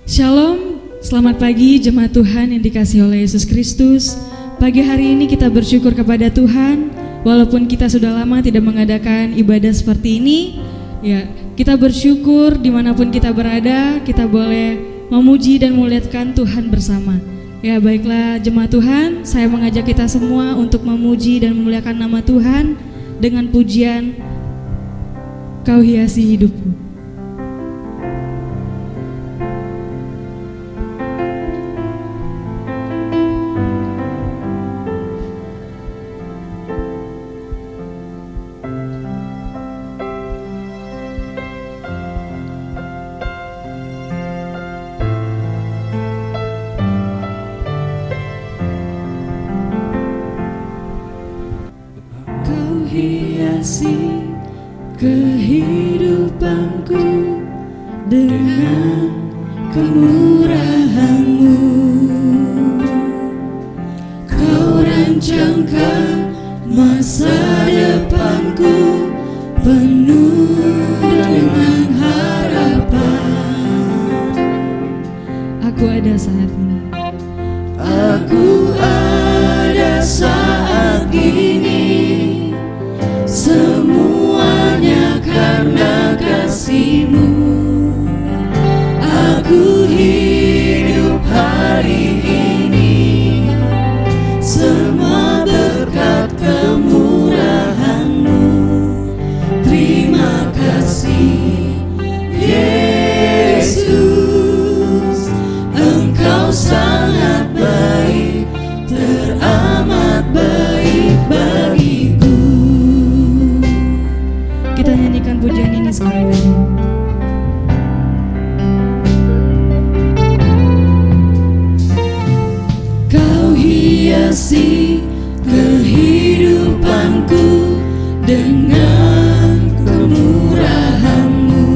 Shalom, selamat pagi jemaat Tuhan yang dikasihi oleh Yesus Kristus. Pagi hari ini kita bersyukur kepada Tuhan, walaupun kita sudah lama tidak mengadakan ibadah seperti ini. Ya, kita bersyukur dimanapun kita berada, kita boleh memuji dan memuliakan Tuhan bersama. Ya, baiklah jemaat Tuhan, saya mengajak kita semua untuk memuji dan memuliakan nama Tuhan dengan pujian Kau Hiasi Hidupku. Hiasi kehidupanku dengan kemurahan-Mu. Kau rancangkan masa depanku penuh dengan harapan. Aku ada saat ini. Aku ada saat ini. Semuanya karena kasih-Mu. Aku hidup hari ini, semua berkat kemurahan-Mu. Terima kasih Yesus, Engkau sangat baik, teramat baik bagiku. Kita nyanyikan pujian ini sekali lagi. Kau hiasi kehidupanku dengan kemurahan-Mu.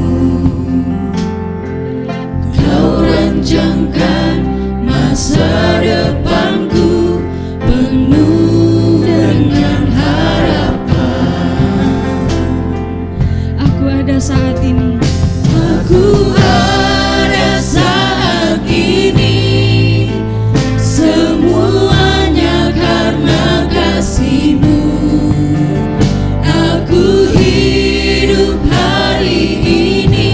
Kau rancangkan masa depanku penuh dengan harapan. Aku ada saat ini. Aku ada saat ini, semuanya karena kasih-Mu. Aku hidup hari ini,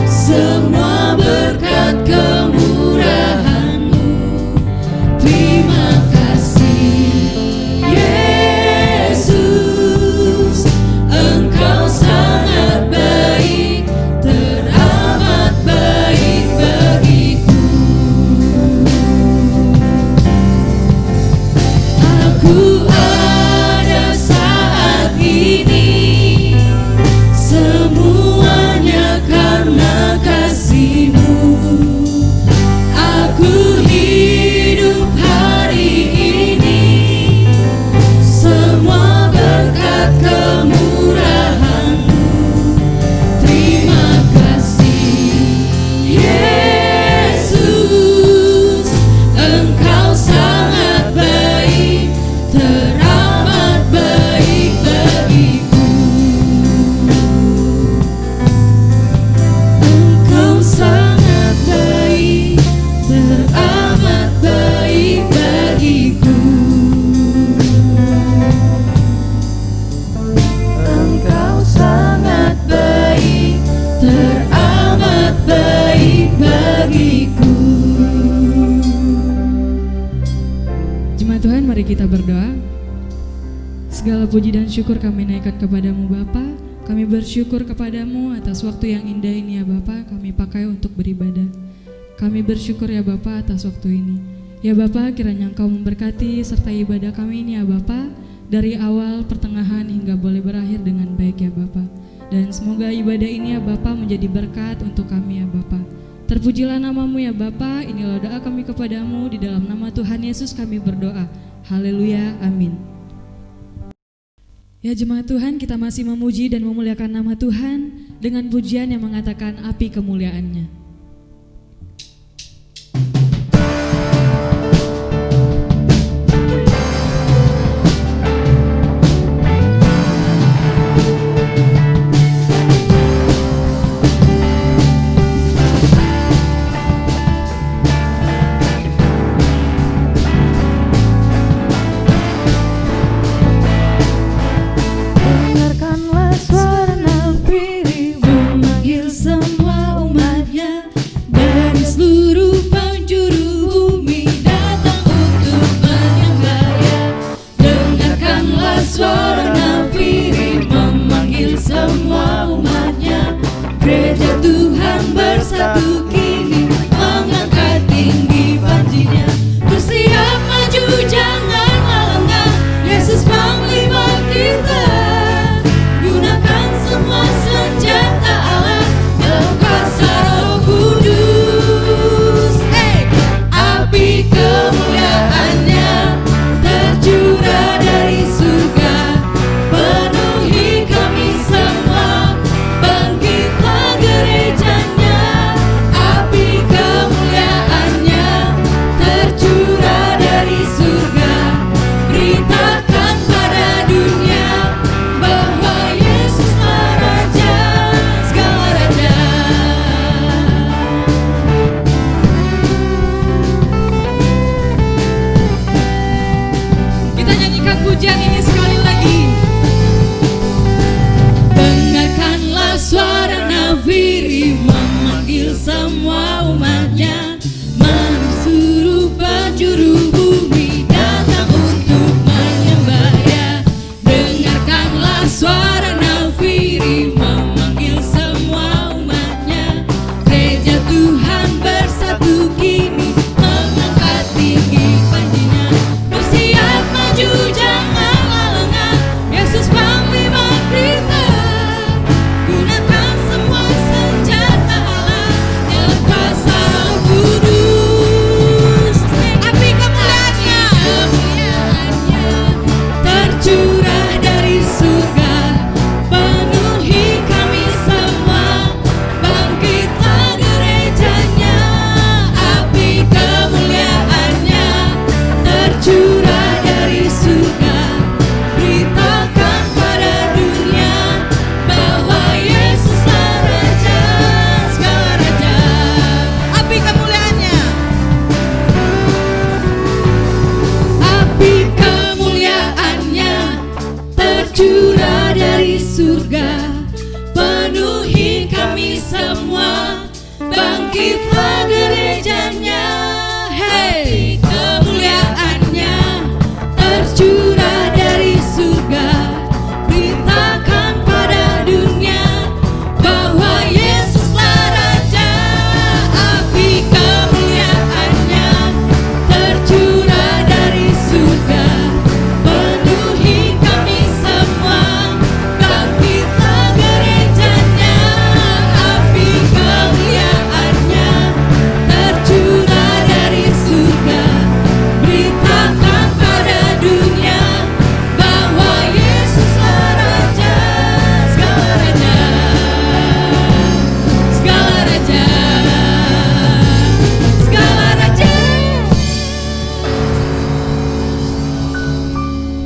semua berkat kemurahan-Mu. Terima kasih Yesus, Engkau sangat baik, teramat baik bagiku. Aku ada saat ini, semuanya karena kasih-Mu. Aku hidup hari ini, semua berkat kemurahan-Mu. Terima kasih Yesus, Engkau sangat baik, teramat baik bagiku. Engkau sangat baik, teramat baik bagiku. Engkau sangat baik, teramat baik bagiku. Jemaat Tuhan, mari kita berdoa. Segala puji dan syukur kami naikkan kepadamu Bapa. Kami bersyukur kepadamu atas waktu yang indah ini ya Bapa, kami pakai untuk beribadah. Kami bersyukur ya Bapa atas waktu ini. Ya Bapa, kiranya Engkau memberkati serta ibadah kami ini ya Bapa, dari awal, pertengahan hingga boleh berakhir dengan baik ya Bapa. Dan semoga ibadah ini ya Bapa menjadi berkat untuk kami ya Bapa. Terpujilah nama-Mu ya Bapa. Inilah doa kami kepadamu, di dalam nama Tuhan Yesus kami berdoa. Haleluya, amin. Ya jemaat Tuhan, kita masih memuji dan memuliakan nama Tuhan dengan pujian yang mengatakan api kemuliaan-Nya. bangkitlah gerejanya, hei, kemuliaannya tercurah dari surga. Beritakan pada dunia bahwa Yesuslah Raja. Api kemuliaannya tercurah dari surga, penuhi kami semua. Bangkitlah gerejanya, api kemuliaannya tercurah dari surga. Beritakan pada dunia bahwa Yesuslah Raja. Segala raja, segala raja, segala raja.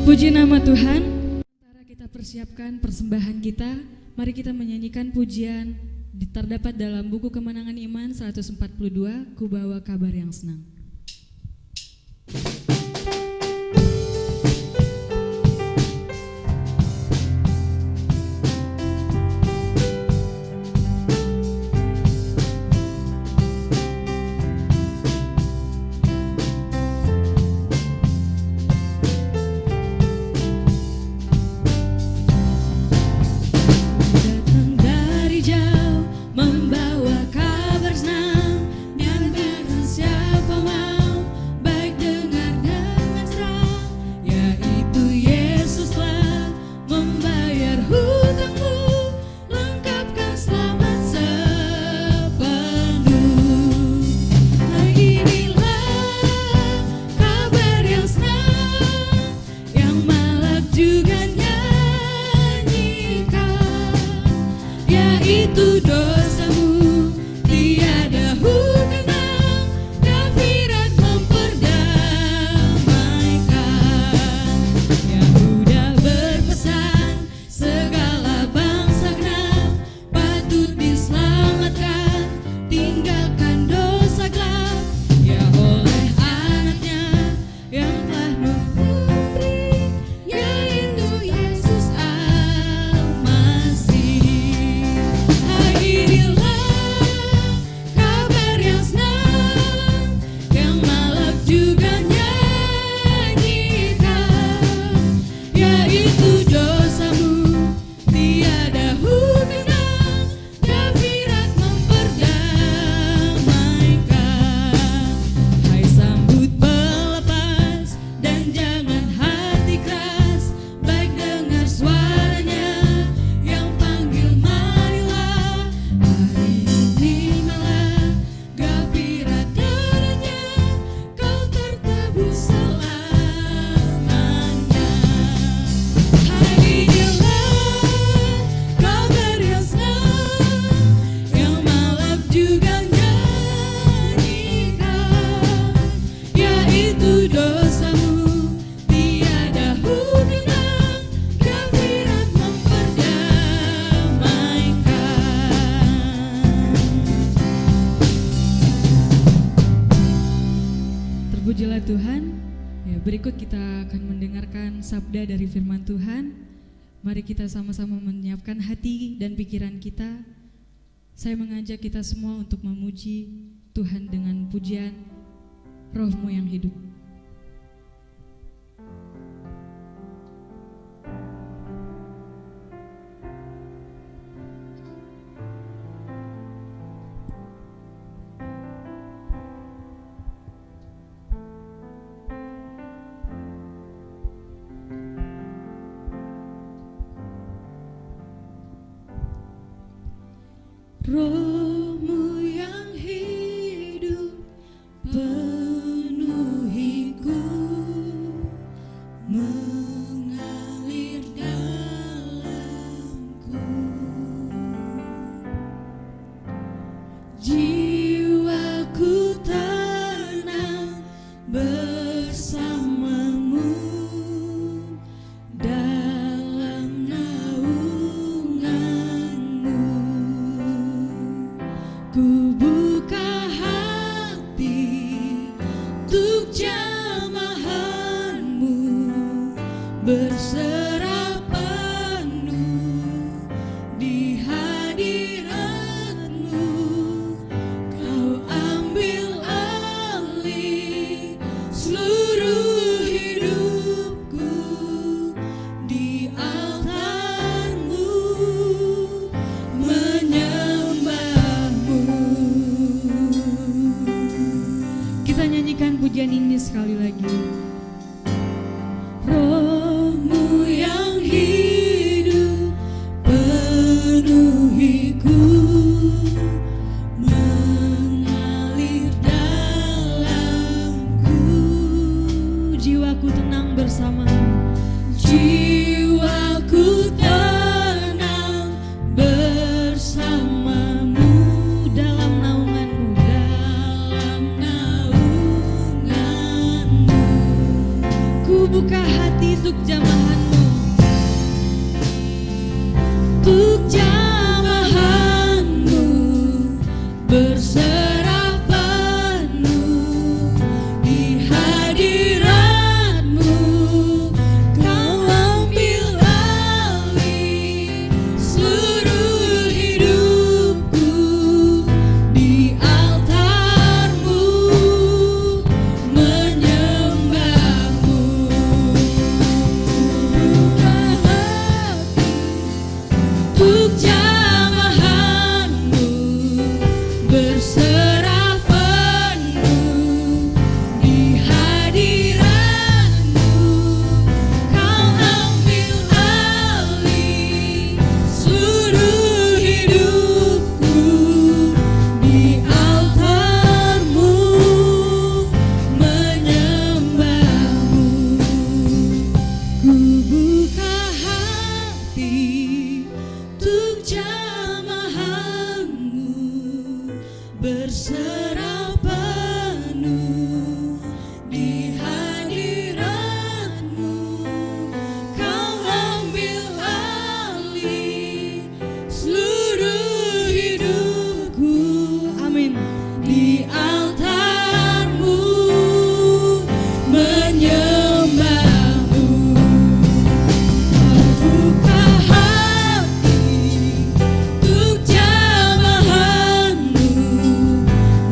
Puji nama Tuhan. Sementara kita persiapkan persembahan kita, mari kita menyanyikan pujian terdapat dalam buku Kemenangan Iman 142, Ku Bawa Kabar Yang Senang. Datang dari jauh membawa kabar senang, dan barang siapa mau baik dengar dengan terang, yaitu Yesuslah membayar hutangmu, lengkapkan selamat sepenuh. Nah, inilah kabar yang senang, yang malak juga yaitu dosamu tiada hukuman, kafirat memperdamaikan. Yahuda berpesan segala bangsa kenal, patut diselamatkan, tinggalkan dosa gelap, ya oleh anaknya yang telah memberi, yaitu Yesus Al-Masih. Inilah kabar yang senang, yang malak juga nyanyikan, yaitu dosamu tiada hukuman, kafirat memperdamaikan. Hai sambut pelepas dan jangan hati keras, baik dengar suaranya yang panggil marilah. Hari ini malah kafirat darahnya, kau tertebus selamanya. Hai, inilah kabar yang senang, yang malak juga nyanyikan, yaitu dosamu tiada hukuman, kafirat memperdamaikan. Terpujilah Tuhan. Ya, berikut kita akan mendengarkan sabda dari firman Tuhan. Mari kita sama-sama menyiapkan hati dan pikiran kita. Saya mengajak kita semua untuk memuji Tuhan dengan pujian Roh-Mu yang hidup. Roh-Mu yang hidup penuhiku, mengalir dalamku. Jiwaku tenang bersamamu, dalam naunganmu. jamahanmu berserah penuh di hadiratmu. Kau ambil alih seluruh hidupku. Amin. Di altarmu menyembahmu. Buka hati untuk jamahanmu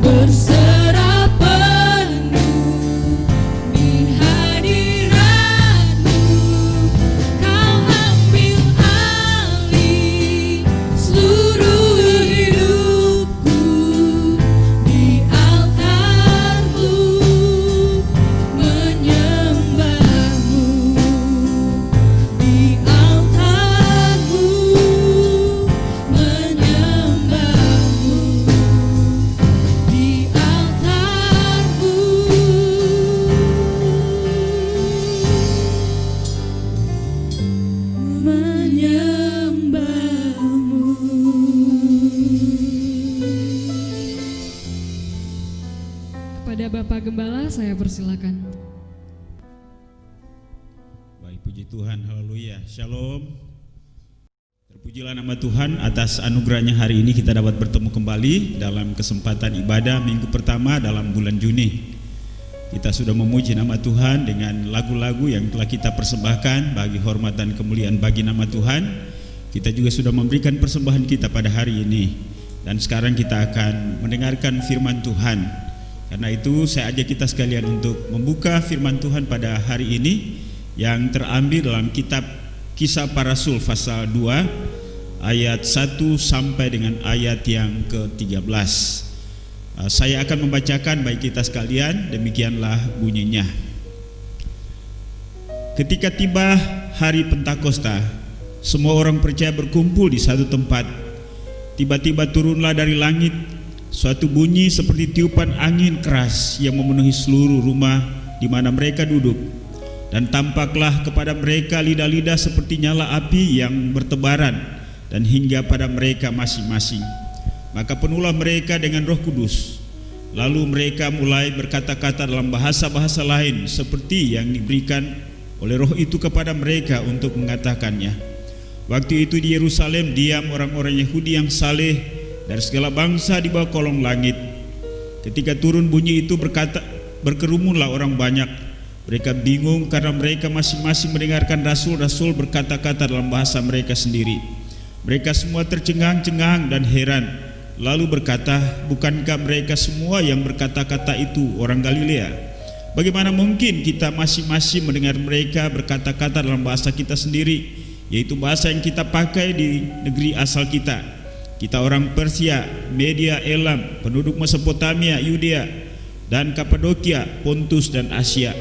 berserah penuh di hadiratmu. Kau ambil alih seluruh hidupku. Di altarmu menyembahmu. Di altarmu menyembahmu. Di altarmu menyembahmu. Kepada Bapak Gembala saya persilakan. Baik, puji Tuhan, haleluya, shalom. Terpujilah nama Tuhan atas anugerahnya hari ini kita dapat bertemu kembali dalam kesempatan ibadah minggu pertama dalam bulan Juni. Kita sudah memuji nama Tuhan dengan lagu-lagu yang telah kita persembahkan bagi hormat dan kemuliaan bagi nama Tuhan. Kita juga sudah memberikan persembahan kita pada hari ini. Dan sekarang kita akan mendengarkan firman Tuhan. Karena itu saya ajak kita sekalian untuk membuka firman Tuhan pada hari ini yang terambil dalam kitab Kisah Para Rasul pasal 2 ayat 1 sampai dengan ayat yang ke-13. Saya akan membacakan bagi kita sekalian, demikianlah bunyinya. Ketika tiba hari Pentakosta, semua orang percaya berkumpul di satu tempat. Tiba-tiba turunlah dari langit suatu bunyi seperti tiupan angin keras yang memenuhi seluruh rumah di mana mereka duduk. Dan tampaklah kepada mereka lidah-lidah seperti nyala api yang bertebaran dan hingga pada mereka masing-masing. Maka penuhlah mereka dengan Roh Kudus. Lalu mereka mulai berkata-kata dalam bahasa-bahasa lain seperti yang diberikan oleh Roh itu kepada mereka untuk mengatakannya. Waktu itu di Yerusalem diam orang-orang Yahudi yang saleh dari segala bangsa di bawah kolong langit. Ketika turun bunyi itu berkerumunlah orang banyak. Mereka bingung karena mereka masing-masing mendengarkan rasul-rasul berkata-kata dalam bahasa mereka sendiri. Mereka semua tercengang-cengang dan heran, lalu berkata, bukankah mereka semua yang berkata-kata itu orang Galilea? Bagaimana mungkin kita masing-masing mendengar mereka berkata-kata dalam bahasa kita sendiri, yaitu bahasa yang kita pakai di negeri asal kita? Kita orang Persia, Media, Elam, penduduk Mesopotamia, Yudea dan Kapadokia, Pontus dan Asia,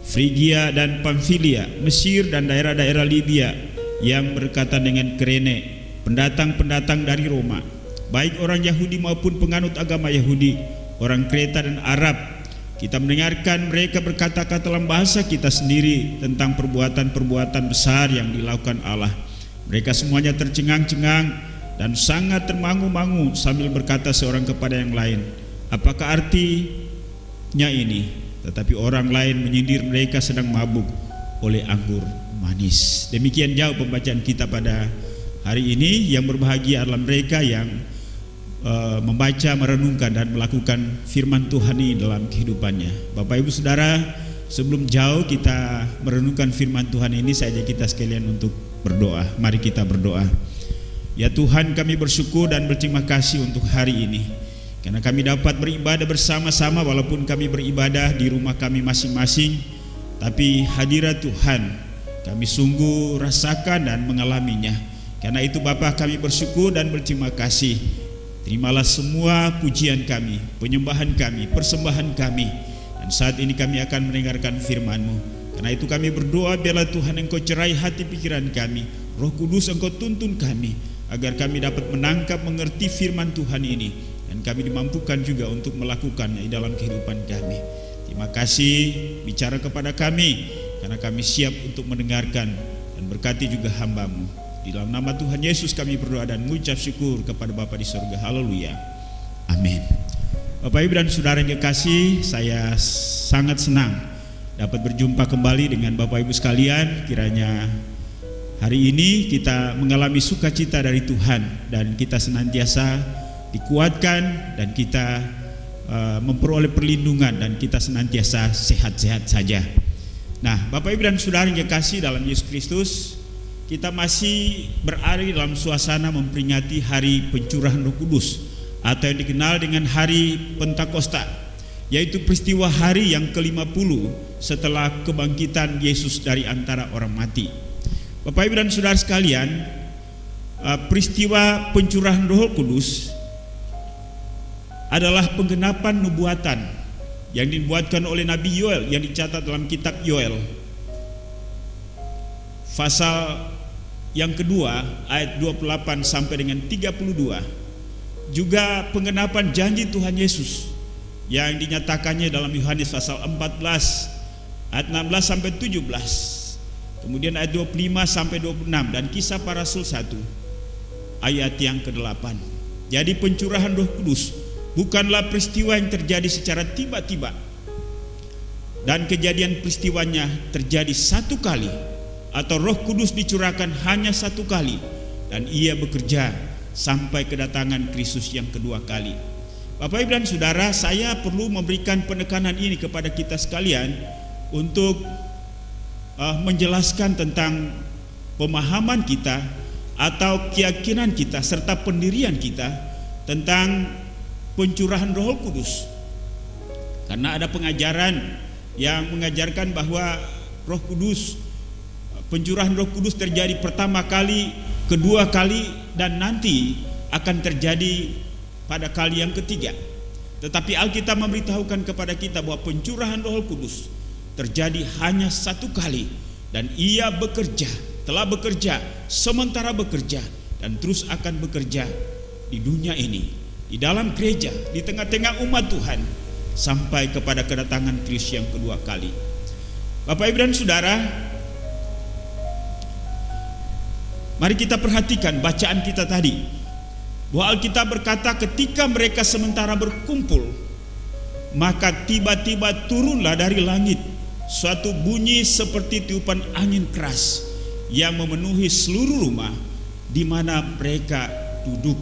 Frigia dan Pamfilia, Mesir dan daerah-daerah Libya yang berkaitan dengan Kirene, pendatang-pendatang dari Roma, baik orang Yahudi maupun penganut agama Yahudi, orang Kreta dan Arab. Kita mendengarkan mereka berkata-kata dalam bahasa kita sendiri tentang perbuatan-perbuatan besar yang dilakukan Allah. Mereka semuanya tercengang-cengang dan sangat termangu-mangu sambil berkata seorang kepada yang lain, apakah artinya ini? Tetapi orang lain menyindir mereka sedang mabuk oleh anggur manis. Demikian jauh pembacaan kita pada hari ini. Yang berbahagia adalah mereka yang membaca, merenungkan dan melakukan firman Tuhan ini dalam kehidupannya. Bapak Ibu Saudara, sebelum jauh kita merenungkan firman Tuhan ini, saya ajak kita sekalian untuk berdoa. Mari kita berdoa. Ya Tuhan, kami bersyukur dan berterima kasih untuk hari ini, karena kami dapat beribadah bersama-sama walaupun kami beribadah di rumah kami masing-masing. Tapi hadirat Tuhan kami sungguh rasakan dan mengalaminya. Karena itu Bapa, kami bersyukur dan berterima kasih. Terimalah semua pujian kami, penyembahan kami, persembahan kami. Dan saat ini kami akan mendengarkan firman-Mu. Karena itu kami berdoa, biarlah Tuhan Engkau cerai hati pikiran kami, Roh Kudus Engkau tuntun kami, agar kami dapat menangkap, mengerti firman Tuhan ini, dan kami dimampukan juga untuk melakukannya di dalam kehidupan kami. Terima kasih, bicara kepada kami, karena kami siap untuk mendengarkan, dan berkati juga hamba-Mu. Di dalam nama Tuhan Yesus kami berdoa dan mengucap syukur kepada Bapa di surga. Haleluya. Amin. Bapak Ibu dan Saudara yang kekasih, saya sangat senang dapat berjumpa kembali dengan Bapak Ibu sekalian. Kiranya hari ini kita mengalami sukacita dari Tuhan dan kita senantiasa dikuatkan dan kita memperoleh perlindungan dan kita senantiasa sehat-sehat saja. Nah, Bapak Ibu dan Saudara yang kekasih dalam Yesus Kristus, kita masih berada dalam suasana memperingati hari pencurahan Roh Kudus atau yang dikenal dengan hari Pentakosta, yaitu peristiwa hari yang ke-50 setelah kebangkitan Yesus dari antara orang mati. Bapak Ibu dan Saudara sekalian, peristiwa pencurahan Roh Kudus adalah penggenapan nubuatan yang dibuatkan oleh Nabi Yoel yang dicatat dalam kitab Yoel pasal yang kedua ayat 28 sampai dengan 32. Juga penggenapan janji Tuhan Yesus yang dinyatakannya dalam Yohanes pasal 14 ayat 16 sampai 17. Kemudian ayat 25 sampai 26 dan Kisah Para Rasul 1 ayat yang ke-8. Jadi pencurahan Roh Kudus bukanlah peristiwa yang terjadi secara tiba-tiba, dan kejadian peristiwanya terjadi satu kali, atau Roh Kudus dicurahkan hanya satu kali, dan ia bekerja sampai kedatangan Kristus yang kedua kali. Bapak Ibu dan Saudara, saya perlu memberikan penekanan ini kepada kita sekalian untuk menjelaskan tentang pemahaman kita atau keyakinan kita serta pendirian kita tentang pencurahan Roh Kudus. Karena ada pengajaran yang mengajarkan bahwa Roh Kudus, pencurahan Roh Kudus terjadi pertama kali, kedua kali, dan nanti akan terjadi pada kali yang ketiga. Tetapi Alkitab memberitahukan kepada kita bahwa pencurahan Roh Kudus terjadi hanya satu kali, dan ia bekerja, telah bekerja, sementara bekerja, dan terus akan bekerja di dunia ini, di dalam gereja, di tengah-tengah umat Tuhan, sampai kepada kedatangan Kristus yang kedua kali. Bapak Ibu dan Saudara, mari kita perhatikan bacaan kita tadi, bahwa Alkitab berkata ketika mereka sementara berkumpul, maka tiba-tiba turunlah dari langit suatu bunyi seperti tiupan angin keras yang memenuhi seluruh rumah di mana mereka duduk.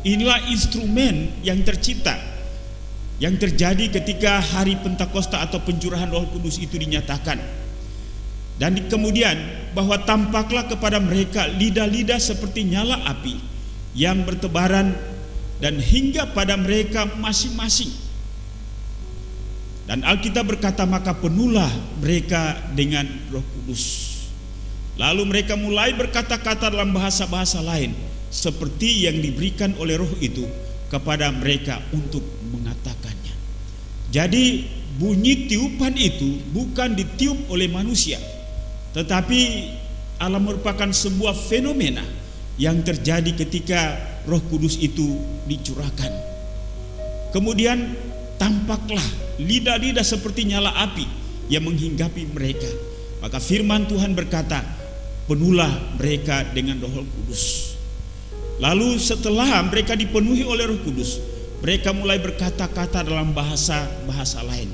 Inilah instrumen yang tercipta, yang terjadi ketika hari Pentakosta atau pencurahan Roh Kudus itu dinyatakan. Dan kemudian bahwa tampaklah kepada mereka lidah-lidah seperti nyala api yang bertebaran dan hingga pada mereka masing-masing. Dan Alkitab berkata maka penuhlah mereka dengan Roh Kudus. Lalu mereka mulai berkata-kata dalam bahasa-bahasa lain seperti yang diberikan oleh Roh itu kepada mereka untuk mengatakannya. Jadi bunyi tiupan itu bukan ditiup oleh manusia, tetapi adalah merupakan sebuah fenomena yang terjadi ketika Roh Kudus itu dicurahkan. Kemudian tampaklah lidah-lidah seperti nyala api yang menghinggapi mereka. Maka firman Tuhan berkata, penuhlah mereka dengan Roh Kudus. Lalu setelah mereka dipenuhi oleh Roh Kudus, mereka mulai berkata-kata dalam bahasa-bahasa lain.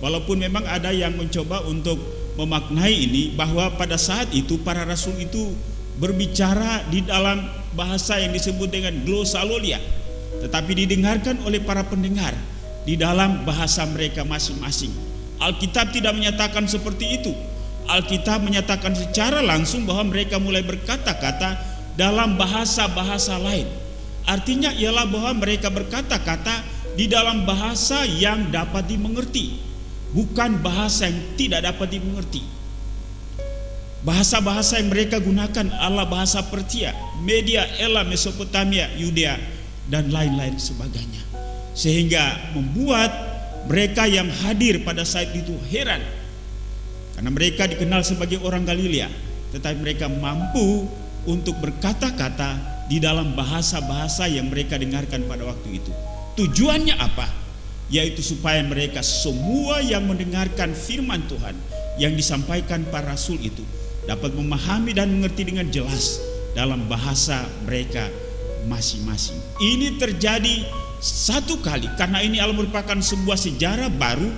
Walaupun memang ada yang mencoba untuk memaknai ini, bahwa pada saat itu para rasul itu berbicara di dalam bahasa yang disebut dengan glosalolia, tetapi didengarkan oleh para pendengar di dalam bahasa mereka masing-masing. Alkitab tidak menyatakan seperti itu. Alkitab menyatakan secara langsung bahwa mereka mulai berkata-kata dalam bahasa-bahasa lain. Artinya ialah bahwa mereka berkata-kata di dalam bahasa yang dapat dimengerti, bukan bahasa yang tidak dapat dimengerti. Bahasa-bahasa yang mereka gunakan adalah bahasa Persia, Media, Elam, Mesopotamia, Yudea, dan lain-lain sebagainya. Sehingga membuat mereka yang hadir pada saat itu heran, karena mereka dikenal sebagai orang Galilea, tetapi mereka mampu untuk berkata-kata di dalam bahasa-bahasa yang mereka dengarkan pada waktu itu. Tujuannya apa? Yaitu supaya mereka semua yang mendengarkan firman Tuhan yang disampaikan para rasul itu dapat memahami dan mengerti dengan jelas dalam bahasa mereka masing-masing. Ini terjadi satu kali, karena ini adalah merupakan sebuah sejarah baru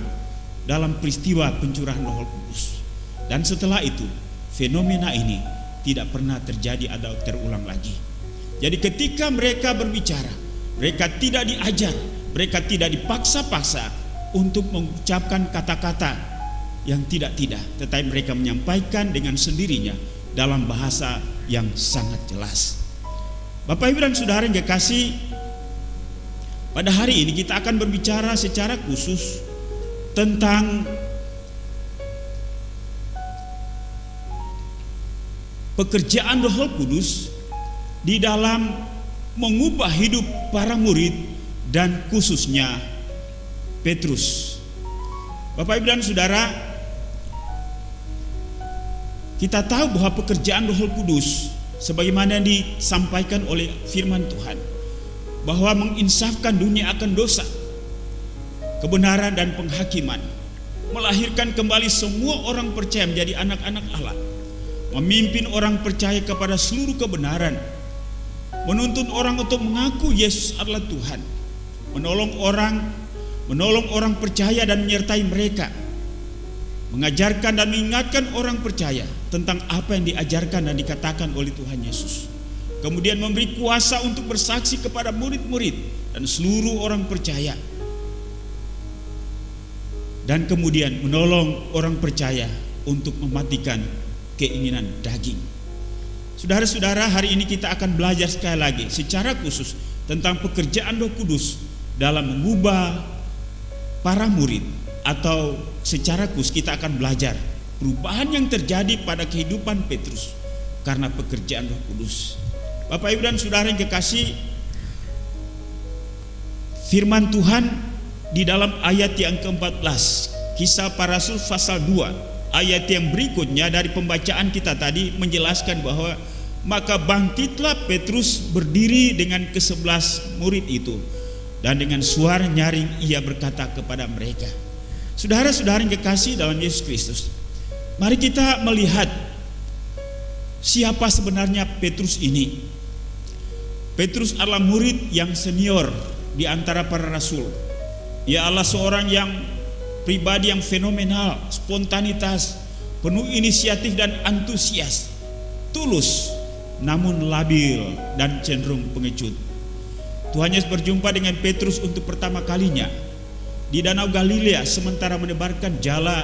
dalam peristiwa pencurahan Roh Kudus. Dan setelah itu fenomena ini tidak pernah terjadi atau terulang lagi. Jadi ketika mereka berbicara, mereka tidak diajar, mereka tidak dipaksa-paksa untuk mengucapkan kata-kata yang tidak-tidak, tetapi mereka menyampaikan dengan sendirinya dalam bahasa yang sangat jelas. Bapak Ibu dan Saudara yang kekasih, pada hari ini kita akan berbicara secara khusus tentang pekerjaan Roh Kudus di dalam mengubah hidup para murid dan khususnya Petrus. Bapak Ibu dan Saudara, kita tahu bahwa pekerjaan Roh Kudus sebagaimana yang disampaikan oleh firman Tuhan, bahwa menginsafkan dunia akan dosa, kebenaran dan penghakiman, melahirkan kembali semua orang percaya menjadi anak-anak Allah, memimpin orang percaya kepada seluruh kebenaran, menuntun orang untuk mengaku Yesus adalah Tuhan, menolong orang percaya dan menyertai mereka, mengajarkan dan mengingatkan orang percaya tentang apa yang diajarkan dan dikatakan oleh Tuhan Yesus. Kemudian memberi kuasa untuk bersaksi kepada murid-murid dan seluruh orang percaya. Dan kemudian menolong orang percaya untuk mematikan keinginan daging. Saudara-saudara, hari ini kita akan belajar sekali lagi secara khusus tentang pekerjaan Roh Kudus dalam mengubah para murid, atau secara khusus kita akan belajar perubahan yang terjadi pada kehidupan Petrus karena pekerjaan Roh Kudus. Bapak Ibu dan Saudara yang kekasih, firman Tuhan di dalam ayat yang ke-14 Kisah Para Rasul pasal 2 ayat yang berikutnya dari pembacaan kita tadi menjelaskan bahwa maka bangkitlah Petrus berdiri dengan ke-11 murid itu, dan dengan suara nyaring ia berkata kepada mereka. Saudara-saudara yang kekasih dalam Yesus Kristus, mari kita melihat siapa sebenarnya Petrus ini. Petrus adalah murid yang senior di antara para rasul. Ia adalah seorang yang pribadi yang fenomenal, spontanitas, penuh inisiatif dan antusias, tulus namun labil dan cenderung pengecut. Tuhan Yesus berjumpa dengan Petrus untuk pertama kalinya di Danau Galilea sementara menebarkan jala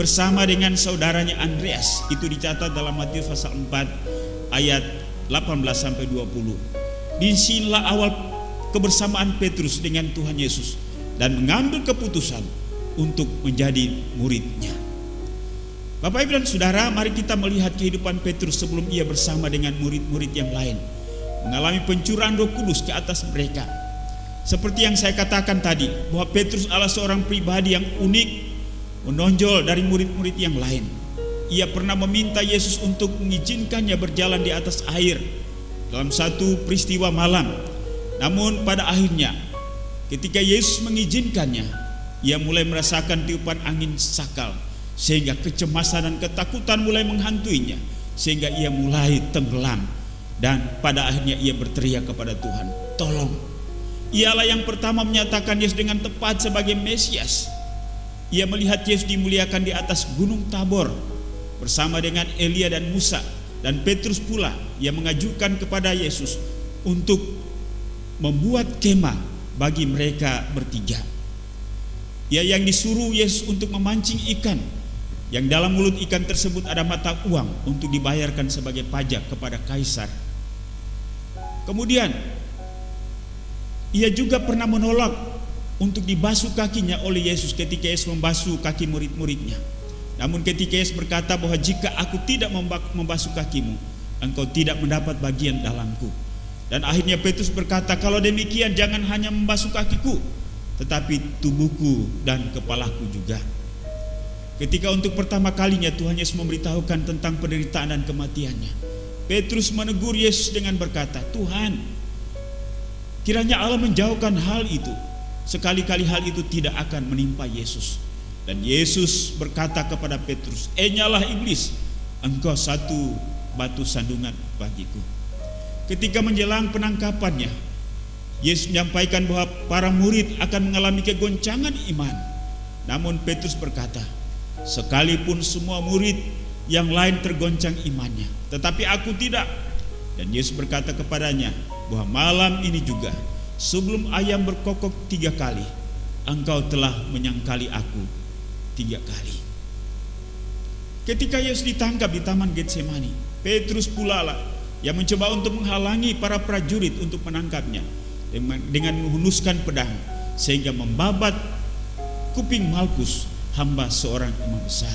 bersama dengan saudaranya Andreas. Itu dicatat dalam Matius pasal 4 ayat 18 sampai 20. Disinilah awal kebersamaan Petrus dengan Tuhan Yesus dan mengambil keputusan untuk menjadi muridnya. Bapak Ibu dan Saudara, mari kita melihat kehidupan Petrus sebelum ia bersama dengan murid-murid yang lain mengalami pencurahan Roh Kudus ke atas mereka. Seperti yang saya katakan tadi, bahwa Petrus adalah seorang pribadi yang unik, menonjol dari murid-murid yang lain. Ia pernah meminta Yesus untuk mengizinkannya berjalan di atas air dalam satu peristiwa malam. Namun pada akhirnya ketika Yesus mengizinkannya, ia mulai merasakan tiupan angin sakal, sehingga kecemasan dan ketakutan mulai menghantuinya, sehingga ia mulai tenggelam. Dan pada akhirnya ia berteriak kepada Tuhan, tolong. Ialah yang pertama menyatakan Yesus dengan tepat sebagai Mesias. Ia melihat Yesus dimuliakan di atas gunung Tabor bersama dengan Elia dan Musa. Dan Petrus pula yang mengajukan kepada Yesus untuk membuat kemah bagi mereka bertiga. Ia yang disuruh Yesus untuk memancing ikan, yang dalam mulut ikan tersebut ada mata uang untuk dibayarkan sebagai pajak kepada kaisar. Kemudian ia juga pernah menolak untuk dibasuh kakinya oleh Yesus ketika Yesus membasuh kaki murid-muridnya. Namun ketika Yesus berkata bahwa jika aku tidak membasuh kakimu, engkau tidak mendapat bagian dalamku. Dan akhirnya Petrus berkata, kalau demikian jangan hanya membasuh kakiku, tetapi tubuhku dan kepalaku juga. Ketika untuk pertama kalinya Tuhan Yesus memberitahukan tentang penderitaan dan kematiannya, Petrus menegur Yesus dengan berkata, Tuhan, kiranya Allah menjauhkan hal itu. Sekali-kali hal itu tidak akan menimpa Yesus. Dan Yesus berkata kepada Petrus, enyalah iblis, engkau satu batu sandungan bagiku. ketika menjelang penangkapannya, Yesus menyampaikan bahwa para murid akan mengalami kegoncangan iman. Namun Petrus berkata, sekalipun semua murid yang lain tergoncang imannya, tetapi aku tidak. Dan Yesus berkata kepadanya bahwa malam ini juga, sebelum ayam berkokok 3 kali, engkau telah menyangkali aku 3 kali. Ketika Yesus ditangkap di Taman Getsemani, Petrus pula lah yang mencoba untuk menghalangi para prajurit untuk menangkapnya dengan menghunuskan pedang sehingga membabat kuping Malkus, hamba seorang imam besar.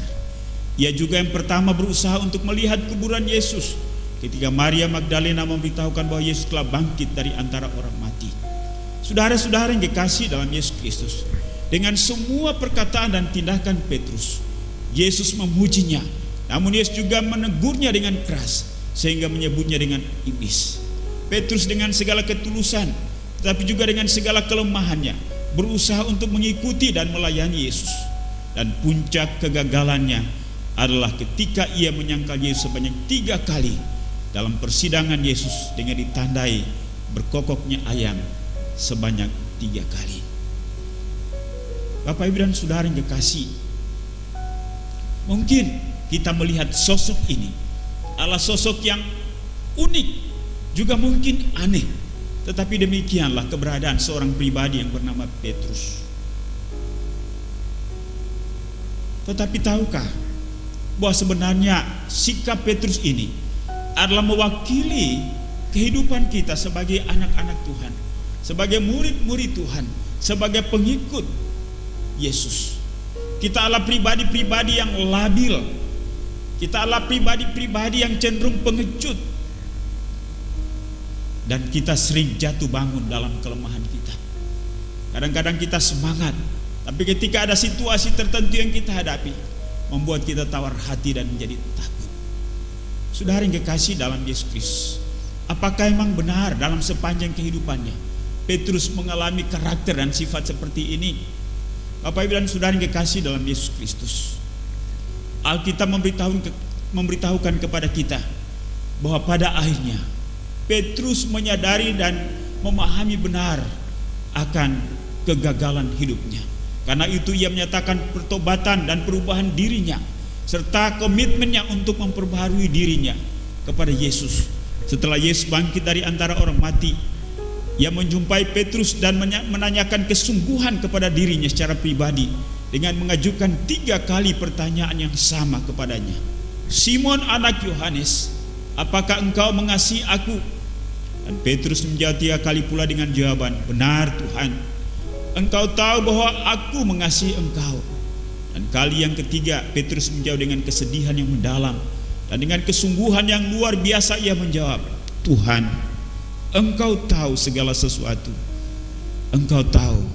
Ia juga yang pertama berusaha untuk melihat kuburan Yesus ketika Maria Magdalena memberitahukan bahwa Yesus telah bangkit dari antara orang mati. Saudara-saudara yang dikasihi dalam Yesus Kristus, dengan semua perkataan dan tindakan Petrus, Yesus memujinya, namun Yesus juga menegurnya dengan keras sehingga menyebutnya dengan iblis. Petrus dengan segala ketulusan, tetapi juga dengan segala kelemahannya, berusaha untuk mengikuti dan melayani Yesus. Dan puncak kegagalannya adalah ketika ia menyangkal Yesus sebanyak 3 kali dalam persidangan Yesus dengan ditandai berkokoknya ayam sebanyak 3 kali. Bapak Ibu dan Saudara yang kekasih, mungkin kita melihat sosok ini adalah sosok yang unik, juga mungkin aneh. Tetapi demikianlah keberadaan seorang pribadi yang bernama Petrus. Tetapi tahukah bahwa sebenarnya sikap Petrus ini adalah mewakili kehidupan kita sebagai anak-anak Tuhan, sebagai murid-murid Tuhan, sebagai pengikut Yesus. Kita adalah pribadi-pribadi yang labil. Kita adalah pribadi-pribadi yang cenderung pengecut. Dan kita sering jatuh bangun dalam kelemahan kita. Kadang-kadang kita semangat, tapi ketika ada situasi tertentu yang kita hadapi, membuat kita tawar hati dan menjadi takut. Saudara yang kekasih dalam Yesus Kristus, apakah memang benar dalam sepanjang kehidupannya Petrus mengalami karakter dan sifat seperti ini? Bapak Ibu dan Saudara yang kekasih dalam Yesus Kristus, Alkitab memberitahukan kepada kita bahwa pada akhirnya Petrus menyadari dan memahami benar akan kegagalan hidupnya. Karena itu ia menyatakan pertobatan dan perubahan dirinya serta komitmennya untuk memperbaharui dirinya kepada Yesus. Setelah Yesus bangkit dari antara orang mati, ia menjumpai Petrus dan menanyakan kesungguhan kepada dirinya secara pribadi dengan mengajukan 3 kali pertanyaan yang sama kepadanya. Simon anak Yohanes, apakah engkau mengasihi aku? Dan Petrus menjawab 3 kali pula dengan jawaban, benar Tuhan, engkau tahu bahwa aku mengasihi engkau. Dan kali yang ketiga Petrus menjawab dengan kesedihan yang mendalam dan dengan kesungguhan yang luar biasa ia menjawab, Tuhan, engkau tahu segala sesuatu. Engkau tahu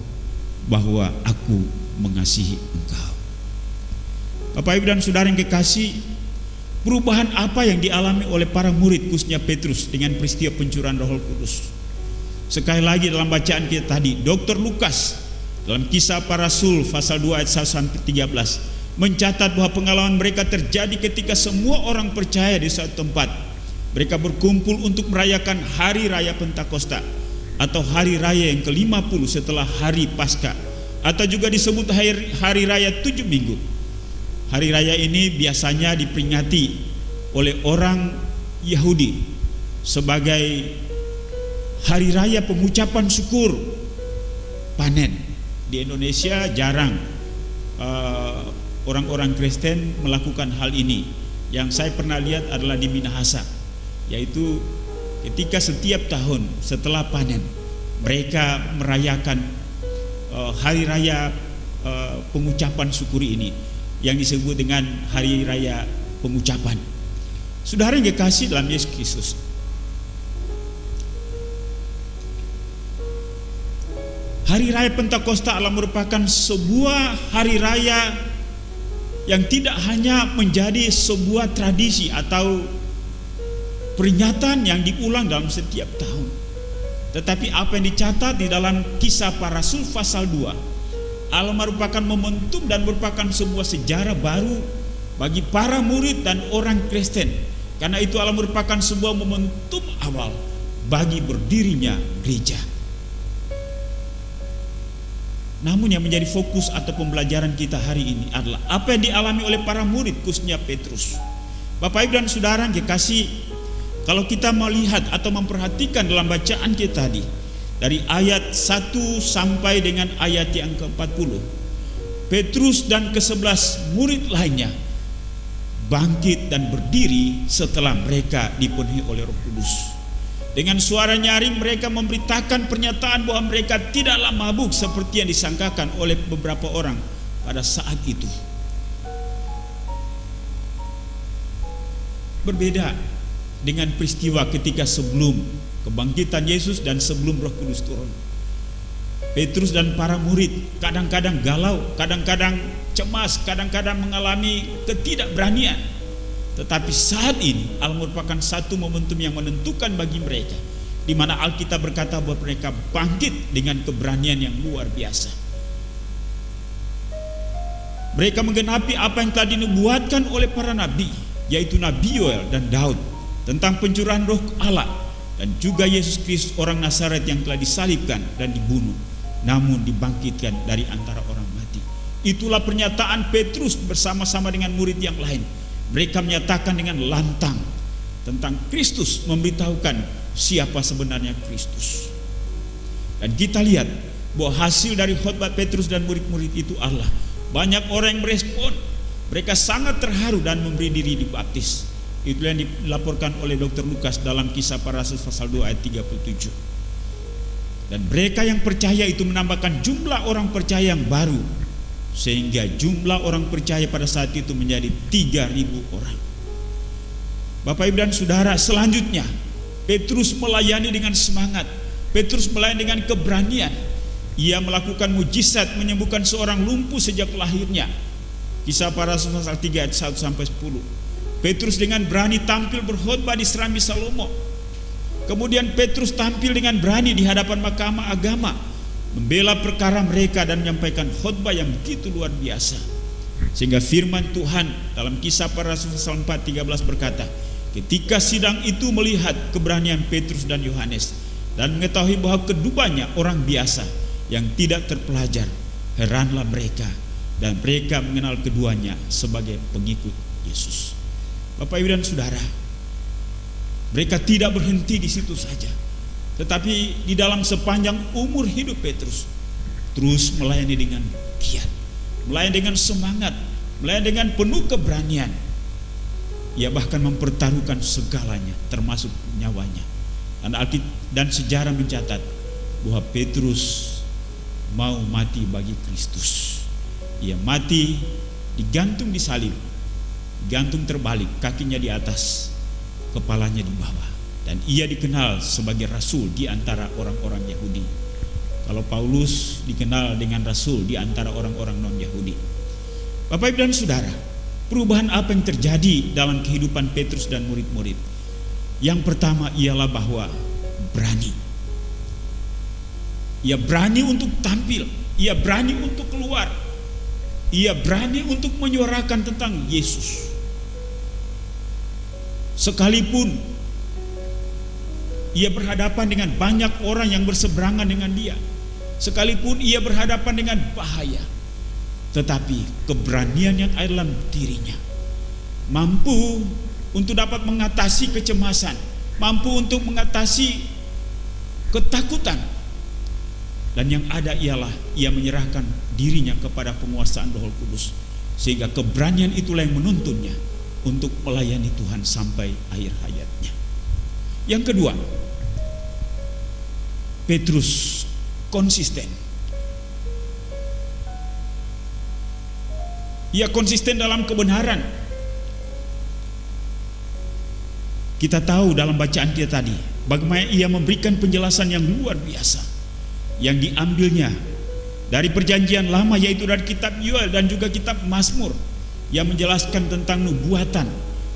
bahwa aku mengasihi engkau. Bapak Ibu dan Saudara yang kekasih, perubahan apa yang dialami oleh para murid khususnya Petrus dengan peristiwa pencurahan Roh Kudus? Sekali lagi dalam bacaan kita tadi, Dr. Lukas dalam Kisah Para Rasul pasal 2 ayat 1 sampai 13 mencatat bahwa pengalaman mereka terjadi ketika semua orang percaya di suatu tempat. Mereka berkumpul untuk merayakan hari raya Pentakosta atau hari raya yang ke-50 setelah hari Paskah, atau juga disebut hari raya 7 minggu. Hari raya ini biasanya diperingati oleh orang Yahudi sebagai hari raya pengucapan syukur panen. Di Indonesia jarang orang-orang Kristen melakukan hal ini. Yang saya pernah lihat adalah di Minahasa, yaitu ketika setiap tahun setelah panen mereka merayakan hari raya pengucapan syukur ini yang disebut dengan hari raya pengucapan. Saudara yang dikasihi dalam Yesus Kristus, hari raya Pentakosta adalah merupakan sebuah hari raya yang tidak hanya menjadi sebuah tradisi atau peringatan yang diulang dalam setiap tahun, tetapi apa yang dicatat di dalam Kisah Para Rasul pasal 2 adalah merupakan momentum dan merupakan sebuah sejarah baru bagi para murid dan orang Kristen. Karena itu adalah merupakan sebuah momentum awal bagi berdirinya gereja. Namun yang menjadi fokus atau pembelajaran kita hari ini adalah apa yang dialami oleh para murid, khususnya Petrus. Bapak Ibu dan Saudara yang kekasih, kalau kita melihat atau memperhatikan dalam bacaan kita tadi, dari ayat 1 sampai dengan ayat yang ke-40, Petrus dan ke-11 murid lainnya bangkit dan berdiri setelah mereka dipenuhi oleh Roh Kudus. Dengan suara nyaring mereka memberitakan pernyataan bahwa mereka tidaklah mabuk seperti yang disangkakan oleh beberapa orang pada saat itu. Berbeda dengan peristiwa ketika sebelum kebangkitan Yesus dan sebelum Roh Kudus turun. Petrus dan para murid kadang-kadang galau, kadang-kadang cemas, kadang-kadang mengalami ketidakberanian. Tetapi saat ini merupakan satu momentum yang menentukan bagi mereka, di mana Alkitab berkata bahwa mereka bangkit dengan keberanian yang luar biasa. Mereka menggenapi apa yang telah dinubuatkan oleh para nabi, yaitu Nabi Yoel dan Daud, tentang pencurahan Roh Allah dan juga Yesus Kristus orang Nazaret yang telah disalibkan dan dibunuh, namun dibangkitkan dari antara orang mati. Itulah pernyataan Petrus bersama-sama dengan murid yang lain. Mereka menyatakan dengan lantang tentang Kristus, memberitahukan siapa sebenarnya Kristus. Dan kita lihat bahwa hasil dari khotbah Petrus dan murid-murid itu adalah banyak orang yang merespon. Mereka sangat terharu dan memberi diri dibaptis. Itulah yang dilaporkan oleh Dr. Lukas dalam Kisah Para Rasul pasal 2 ayat 37. Dan mereka yang percaya itu menambahkan jumlah orang percaya yang baru, sehingga jumlah orang percaya pada saat itu menjadi 3.000 orang. Bapak Ibu dan Saudara, selanjutnya Petrus melayani dengan semangat. Petrus melayani dengan keberanian. Ia melakukan mujizat, menyembuhkan seorang lumpuh sejak lahirnya. Kisah Para Rasul pasal 3 ayat 1 sampai 10. Petrus dengan berani tampil berkhotbah di Serambi Salomo. Kemudian Petrus tampil dengan berani di hadapan mahkamah agama, membela perkara mereka dan menyampaikan khotbah yang begitu luar biasa. Sehingga firman Tuhan dalam Kisah Para Rasul pasal 4:13 berkata, ketika sidang itu melihat keberanian Petrus dan Yohanes dan mengetahui bahwa keduanya orang biasa yang tidak terpelajar, heranlah mereka dan mereka mengenal keduanya sebagai pengikut Yesus. Bapak Ibu dan Saudara, mereka tidak berhenti di situ saja, tetapi di dalam sepanjang umur hidup Petrus terus melayani dengan giat, melayani dengan semangat, melayani dengan penuh keberanian. Ia bahkan mempertaruhkan segalanya, termasuk nyawanya. Dan sejarah mencatat bahwa Petrus mau mati bagi Kristus. Ia mati digantung di salib, gantung terbalik, kakinya di atas, kepalanya di bawah. Dan ia dikenal sebagai rasul di antara orang-orang Yahudi. Kalau Paulus dikenal dengan rasul di antara orang-orang non-Yahudi. Bapak Ibu dan Saudara, perubahan apa yang terjadi dalam kehidupan Petrus dan murid-murid? Yang pertama ialah bahwa berani. Ia berani untuk tampil, ia berani untuk keluar, ia berani untuk menyuarakan tentang Yesus. Sekalipun ia berhadapan dengan banyak orang yang berseberangan dengan dia, sekalipun ia berhadapan dengan bahaya, tetapi keberanian yang ada dalam dirinya mampu untuk dapat mengatasi kecemasan, mampu untuk mengatasi ketakutan. Dan yang ada ialah ia menyerahkan dirinya kepada penguasaan Roh Kudus, sehingga keberanian itulah yang menuntunnya untuk melayani Tuhan sampai akhir hayatnya. Yang kedua, Petrus konsisten. Ia konsisten dalam kebenaran. Kita tahu dalam bacaan kita tadi bagaimana ia memberikan penjelasan yang luar biasa yang diambilnya dari perjanjian lama, yaitu dari kitab Yoel dan juga kitab Mazmur, yang menjelaskan tentang nubuatan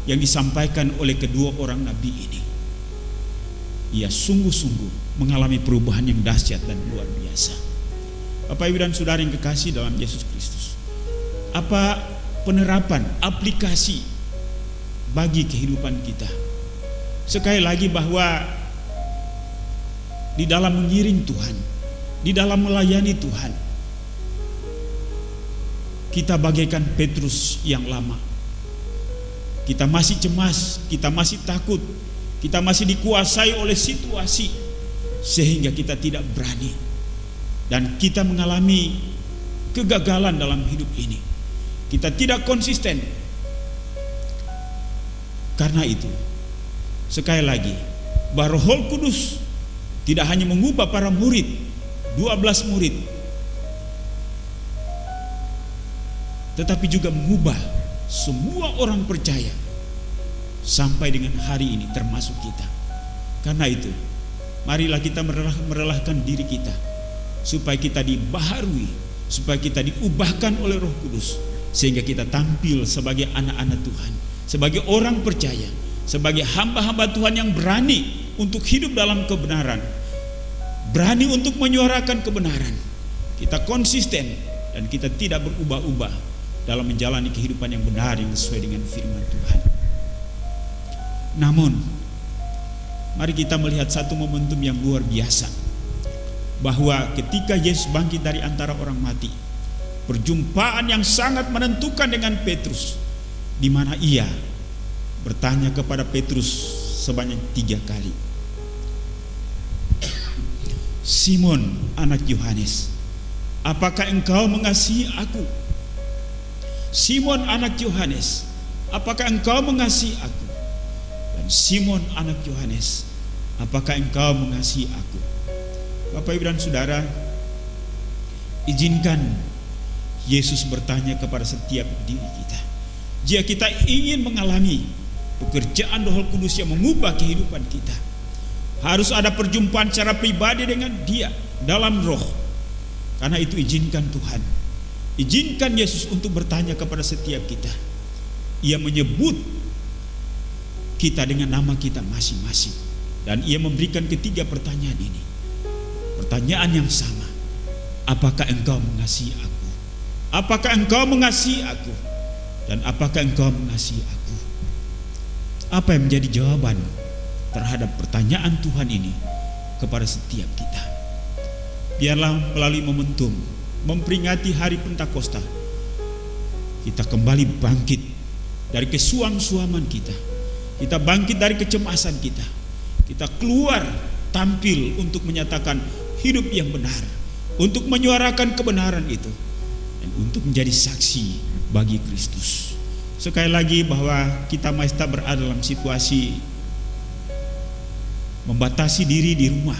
yang disampaikan oleh kedua orang nabi ini. Ia sungguh-sungguh mengalami perubahan yang dahsyat dan luar biasa. Bapak Ibu dan Saudara yang kekasih dalam Yesus Kristus, apa penerapan, aplikasi bagi kehidupan kita? Sekali lagi bahwa di dalam mengiring Tuhan, di dalam melayani Tuhan. Kita bagaikan Petrus yang lama. Kita masih cemas, kita masih takut, kita masih dikuasai oleh situasi sehingga kita tidak berani, dan kita mengalami kegagalan dalam hidup ini. Kita tidak konsisten. Karena itu, sekali lagi, bahwa Roh Kudus tidak hanya mengubah para murid, 12 murid, tetapi juga mengubah semua orang percaya sampai dengan hari ini, termasuk kita. Karena itu, marilah kita merelahkan diri kita supaya kita dibaharui, supaya kita diubahkan oleh Roh Kudus, sehingga kita tampil sebagai anak-anak Tuhan, sebagai orang percaya, sebagai hamba-hamba Tuhan yang berani untuk hidup dalam kebenaran, berani untuk menyuarakan kebenaran. Kita konsisten dan kita tidak berubah-ubah dalam menjalani kehidupan yang benar yang sesuai dengan firman Tuhan. Namun, mari kita melihat satu momentum yang luar biasa, bahwa ketika Yesus bangkit dari antara orang mati, perjumpaan yang sangat menentukan dengan Petrus, di mana ia bertanya kepada Petrus sebanyak 3 kali. Simon, anak Yohanes, apakah engkau mengasihi aku? Simon, anak Yohanes, apakah engkau mengasihi aku? Dan Simon, anak Yohanes, apakah engkau mengasihi aku? Bapak, Ibu dan Saudara, izinkan Yesus bertanya kepada setiap diri kita. Jika kita ingin mengalami pekerjaan Roh Kudus yang mengubah kehidupan kita, harus ada perjumpaan secara pribadi dengan Dia dalam roh. Karena itu, izinkan Tuhan, izinkan Yesus untuk bertanya kepada setiap kita. Ia menyebut kita dengan nama kita masing-masing, dan ia memberikan ketiga pertanyaan ini. Pertanyaan yang sama, apakah engkau mengasihi aku? Apakah engkau mengasihi aku? Dan apakah engkau mengasihi aku? Apa yang menjadi jawaban terhadap pertanyaan Tuhan ini kepada setiap kita? Biarlah melalui momentum memperingati hari Pentakosta, kita kembali bangkit dari kesuam-suaman kita. Kita bangkit dari kecemasan kita. Kita keluar tampil untuk menyatakan hidup yang benar, untuk menyuarakan kebenaran itu, dan untuk menjadi saksi bagi Kristus. Sekali lagi, bahwa kita masih tak berada dalam situasi membatasi diri di rumah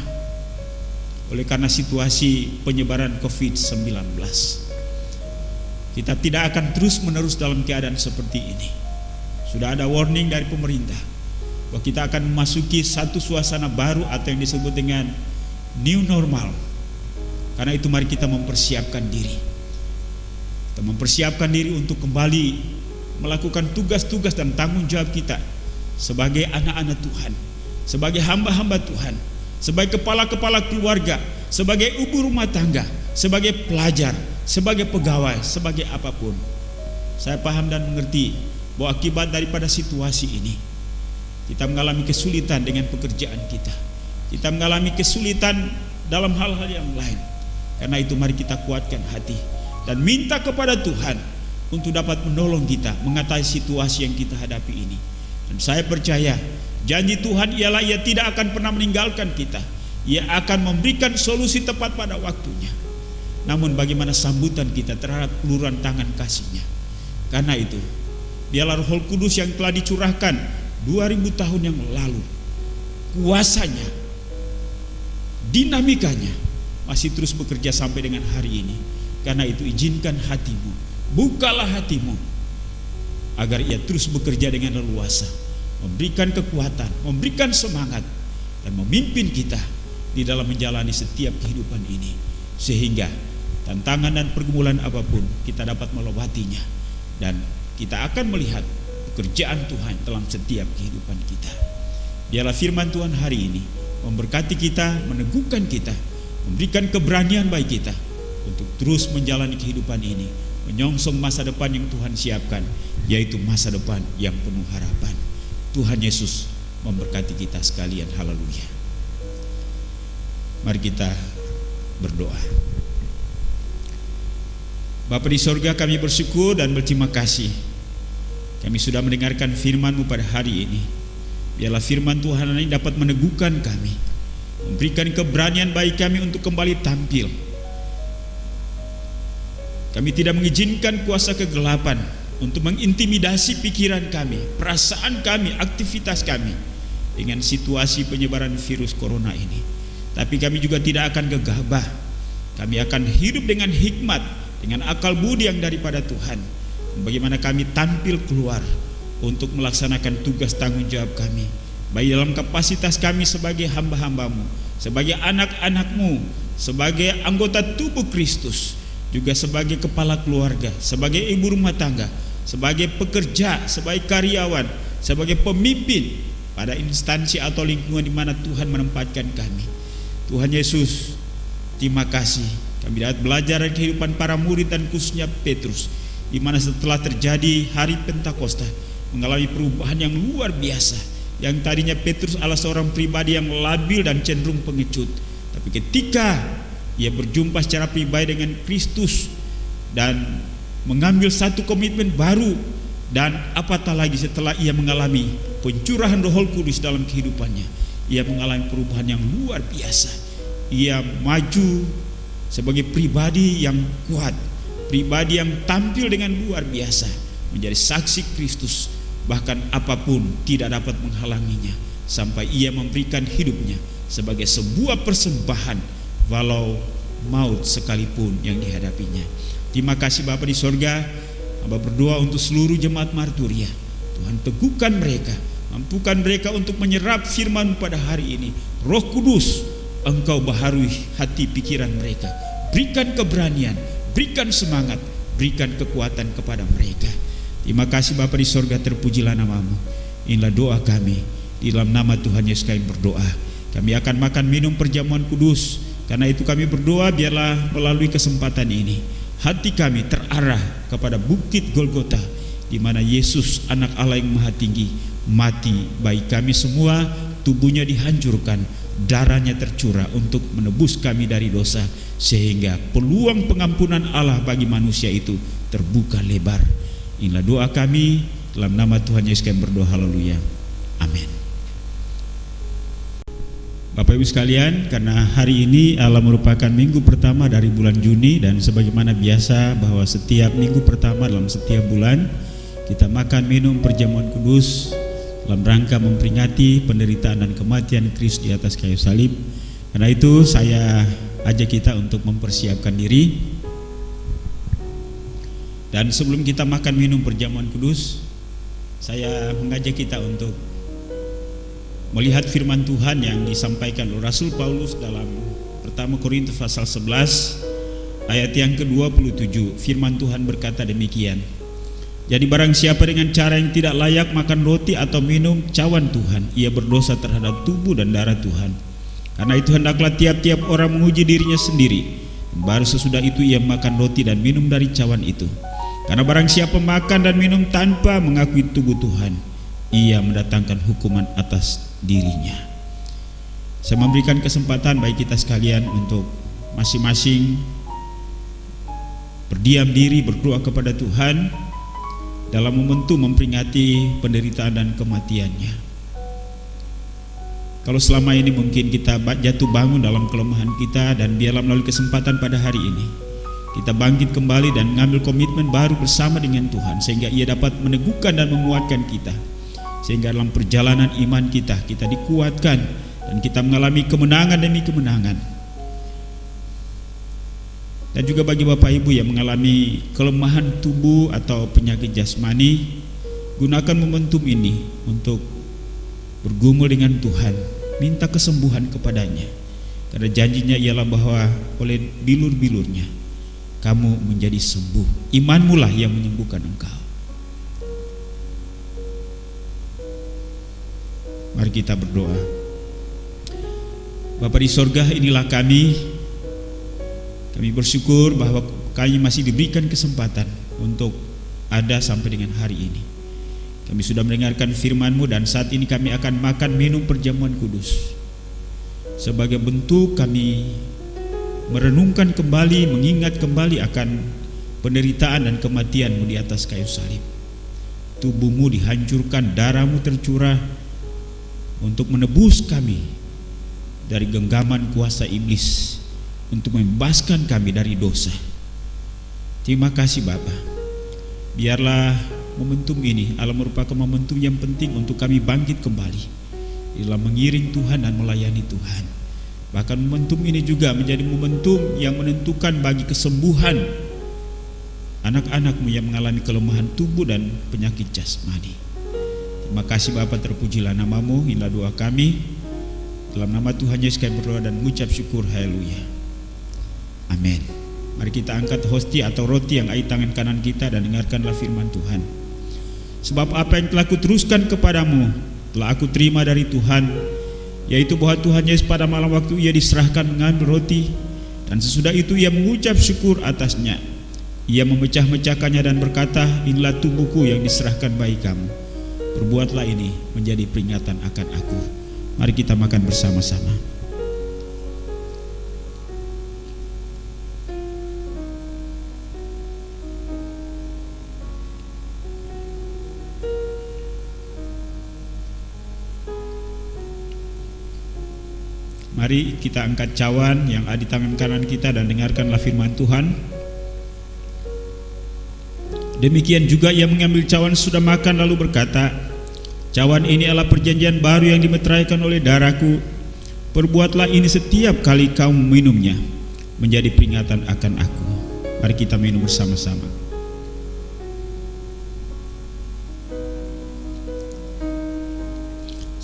oleh karena situasi penyebaran COVID-19. Kita tidak akan terus menerus dalam keadaan seperti ini. Sudah ada warning dari pemerintah bahwa kita akan memasuki satu suasana baru atau yang disebut dengan new normal. Karena itu, mari kita mempersiapkan diri. Kita mempersiapkan diri untuk kembali melakukan tugas-tugas dan tanggung jawab kita sebagai anak-anak Tuhan, sebagai hamba-hamba Tuhan, sebagai kepala-kepala keluarga, sebagai ibu rumah tangga, sebagai pelajar, sebagai pegawai, sebagai apapun. Saya paham dan mengerti bahwa akibat daripada situasi ini, kita mengalami kesulitan dengan pekerjaan kita. Kita mengalami kesulitan dalam hal-hal yang lain. Karena itu, mari kita kuatkan hati dan minta kepada Tuhan untuk dapat menolong kita mengatasi situasi yang kita hadapi ini. Dan saya percaya janji Tuhan ialah Ia tidak akan pernah meninggalkan kita. Ia akan memberikan solusi tepat pada waktunya. Namun bagaimana sambutan kita terhadap uluran tangan kasih-Nya? Karena itu, biarlah Roh Kudus yang telah dicurahkan 2000 tahun yang lalu, kuasanya, dinamikanya masih terus bekerja sampai dengan hari ini. Karena itu, izinkan hatimu, bukalah hatimu, agar ia terus bekerja dengan leluasa, memberikan kekuatan, memberikan semangat, dan memimpin kita di dalam menjalani setiap kehidupan ini, sehingga tantangan dan pergumulan apapun kita dapat melewatinya, dan kita akan melihat pekerjaan Tuhan dalam setiap kehidupan kita. Biarlah firman Tuhan hari ini memberkati kita, meneguhkan kita, memberikan keberanian bagi kita untuk terus menjalani kehidupan ini, menyongsong masa depan yang Tuhan siapkan, yaitu masa depan yang penuh harapan. Tuhan Yesus memberkati kita sekalian. Haleluya. Mari kita berdoa. Bapa di sorga, kami bersyukur dan berterima kasih. Kami sudah mendengarkan firman-Mu pada hari ini. Biarlah firman Tuhan ini dapat meneguhkan kami, memberikan keberanian bagi kami untuk kembali tampil. Kami tidak mengizinkan kuasa kegelapan untuk mengintimidasi pikiran kami, perasaan kami, aktivitas kami dengan situasi penyebaran virus corona ini. Tapi kami juga tidak akan gegabah. Kami akan hidup dengan hikmat, dengan akal budi yang daripada Tuhan. Bagaimana kami tampil keluar untuk melaksanakan tugas tanggung jawab kami, baik dalam kapasitas kami sebagai hamba-hamba-Mu, sebagai anak-anak-Mu, sebagai anggota tubuh Kristus, juga sebagai kepala keluarga, sebagai ibu rumah tangga, sebagai pekerja, sebagai karyawan, sebagai pemimpin pada instansi atau lingkungan di mana Tuhan menempatkan kami. Tuhan Yesus, terima kasih. Kami dapat belajar dari kehidupan para murid dan khususnya Petrus, di mana setelah terjadi hari Pentakosta mengalami perubahan yang luar biasa. Yang tadinya Petrus adalah seorang pribadi yang labil dan cenderung pengecut, tapi ketika ia berjumpa secara pribadi dengan Kristus dan mengambil satu komitmen baru, dan apatah lagi setelah ia mengalami pencurahan Roh Kudus dalam kehidupannya, ia mengalami perubahan yang luar biasa. Ia maju sebagai pribadi yang kuat, pribadi yang tampil dengan luar biasa, menjadi saksi Kristus. Bahkan apapun tidak dapat menghalanginya, sampai ia memberikan hidupnya sebagai sebuah persembahan walau maut sekalipun yang dihadapinya. Terima kasih Bapa di sorga. Hamba berdoa untuk seluruh jemaat Marturia. Tuhan teguhkan mereka, mampukan mereka untuk menyerap firman pada hari ini. Roh Kudus, Engkau baharui hati pikiran mereka. Berikan keberanian, berikan semangat, berikan kekuatan kepada mereka. Terima kasih Bapa di sorga, terpujilah nama-Mu. Inilah doa kami, di dalam nama Tuhan Yesus kami berdoa. Kami akan makan minum perjamuan kudus. Karena itu kami berdoa, biarlah melalui kesempatan ini hati kami terarah kepada bukit Golgota, di mana Yesus anak Allah yang maha tinggi mati bagi kami semua. Tubuhnya dihancurkan, darahnya tercurah untuk menebus kami dari dosa, sehingga peluang pengampunan Allah bagi manusia itu terbuka lebar. Inilah doa kami, dalam nama Tuhan Yesus kami berdoa, haleluya, amin. Bapak Ibu sekalian, karena hari ini adalah merupakan minggu pertama dari bulan Juni, dan sebagaimana biasa bahwa setiap minggu pertama dalam setiap bulan kita makan minum perjamuan kudus dalam rangka memperingati penderitaan dan kematian Kristus di atas kayu salib. Karena itu saya ajak kita untuk mempersiapkan diri. Dan sebelum kita makan minum perjamuan kudus, saya mengajak kita untuk melihat firman Tuhan yang disampaikan oleh Rasul Paulus dalam 1 Korintus pasal 11 ayat yang ke-27. Firman Tuhan berkata demikian: jadi barang siapa dengan cara yang tidak layak makan roti atau minum cawan Tuhan, ia berdosa terhadap tubuh dan darah Tuhan. Karena itu hendaklah tiap-tiap orang menguji dirinya sendiri, baru sesudah itu ia makan roti dan minum dari cawan itu. Karena barang siapa makan dan minum tanpa mengakui tubuh Tuhan, ia mendatangkan hukuman atas dirinya. Saya memberikan kesempatan bagi kita sekalian untuk masing-masing berdiam diri, berdoa kepada Tuhan dalam momentum memperingati penderitaan dan kematiannya. Kalau selama ini mungkin kita jatuh bangun dalam kelemahan kita, dan biarlah melalui kesempatan pada hari ini kita bangkit kembali dan mengambil komitmen baru bersama dengan Tuhan, sehingga ia dapat meneguhkan dan menguatkan kita, sehingga dalam perjalanan iman kita dikuatkan dan kita mengalami kemenangan demi kemenangan. Dan juga bagi Bapak Ibu yang mengalami kelemahan tubuh atau penyakit jasmani, gunakan momentum ini untuk bergumul dengan Tuhan, minta kesembuhan kepadanya, karena janjinya ialah bahwa oleh bilur-bilurnya kamu menjadi sembuh. Imanmu lah yang menyembuhkan engkau. Mari kita berdoa. Bapa di sorga, inilah kami bersyukur bahwa kami masih diberikan kesempatan untuk ada sampai dengan hari ini. Kami sudah mendengarkan firman-Mu, dan saat ini kami akan makan minum perjamuan kudus. sebagai bentuk kami merenungkan kembali, mengingat kembali akan penderitaan dan kematian-Mu di atas kayu salib. Tubuh-Mu dihancurkan, darah-Mu tercurah untuk menebus kami dari genggaman kuasa iblis, untuk membebaskan kami dari dosa. Terima kasih Bapa. Biarlah momentum ini adalah merupakan momentum yang penting untuk kami bangkit kembali dalam mengiring Tuhan dan melayani Tuhan. Bahkan momentum ini juga menjadi momentum yang menentukan bagi kesembuhan anak-anak-Mu yang mengalami kelemahan tubuh dan penyakit jasmani. Terima kasih Bapa, terpujilah nama-Mu. Inilah doa kami dalam nama Tuhan Yesus kami berdoa dan mengucap syukur. Haleluya. Amin. Mari kita angkat hostia atau roti yang ada di tangan kanan kita dan dengarkanlah firman Tuhan. Sebab apa yang telah kuteruskan kepadamu telah aku terima dari Tuhan, yaitu bahwa Tuhan Yesus pada malam waktu Ia diserahkan mengambil roti, dan sesudah itu Ia mengucap syukur atasnya. Ia memecah-mecahkannya dan berkata, inilah tubuhku yang diserahkan bagi kamu. Perbuatlah ini menjadi peringatan akan aku. Mari kita makan bersama-sama. Mari kita angkat cawan yang ada di tangan kanan kita dan dengarkanlah firman Tuhan. Demikian juga Ia mengambil cawan sudah makan lalu berkata, cawan ini adalah perjanjian baru yang dimeteraikan oleh darahku. Perbuatlah ini setiap kali kamu minumnya menjadi peringatan akan aku. Mari kita minum bersama-sama.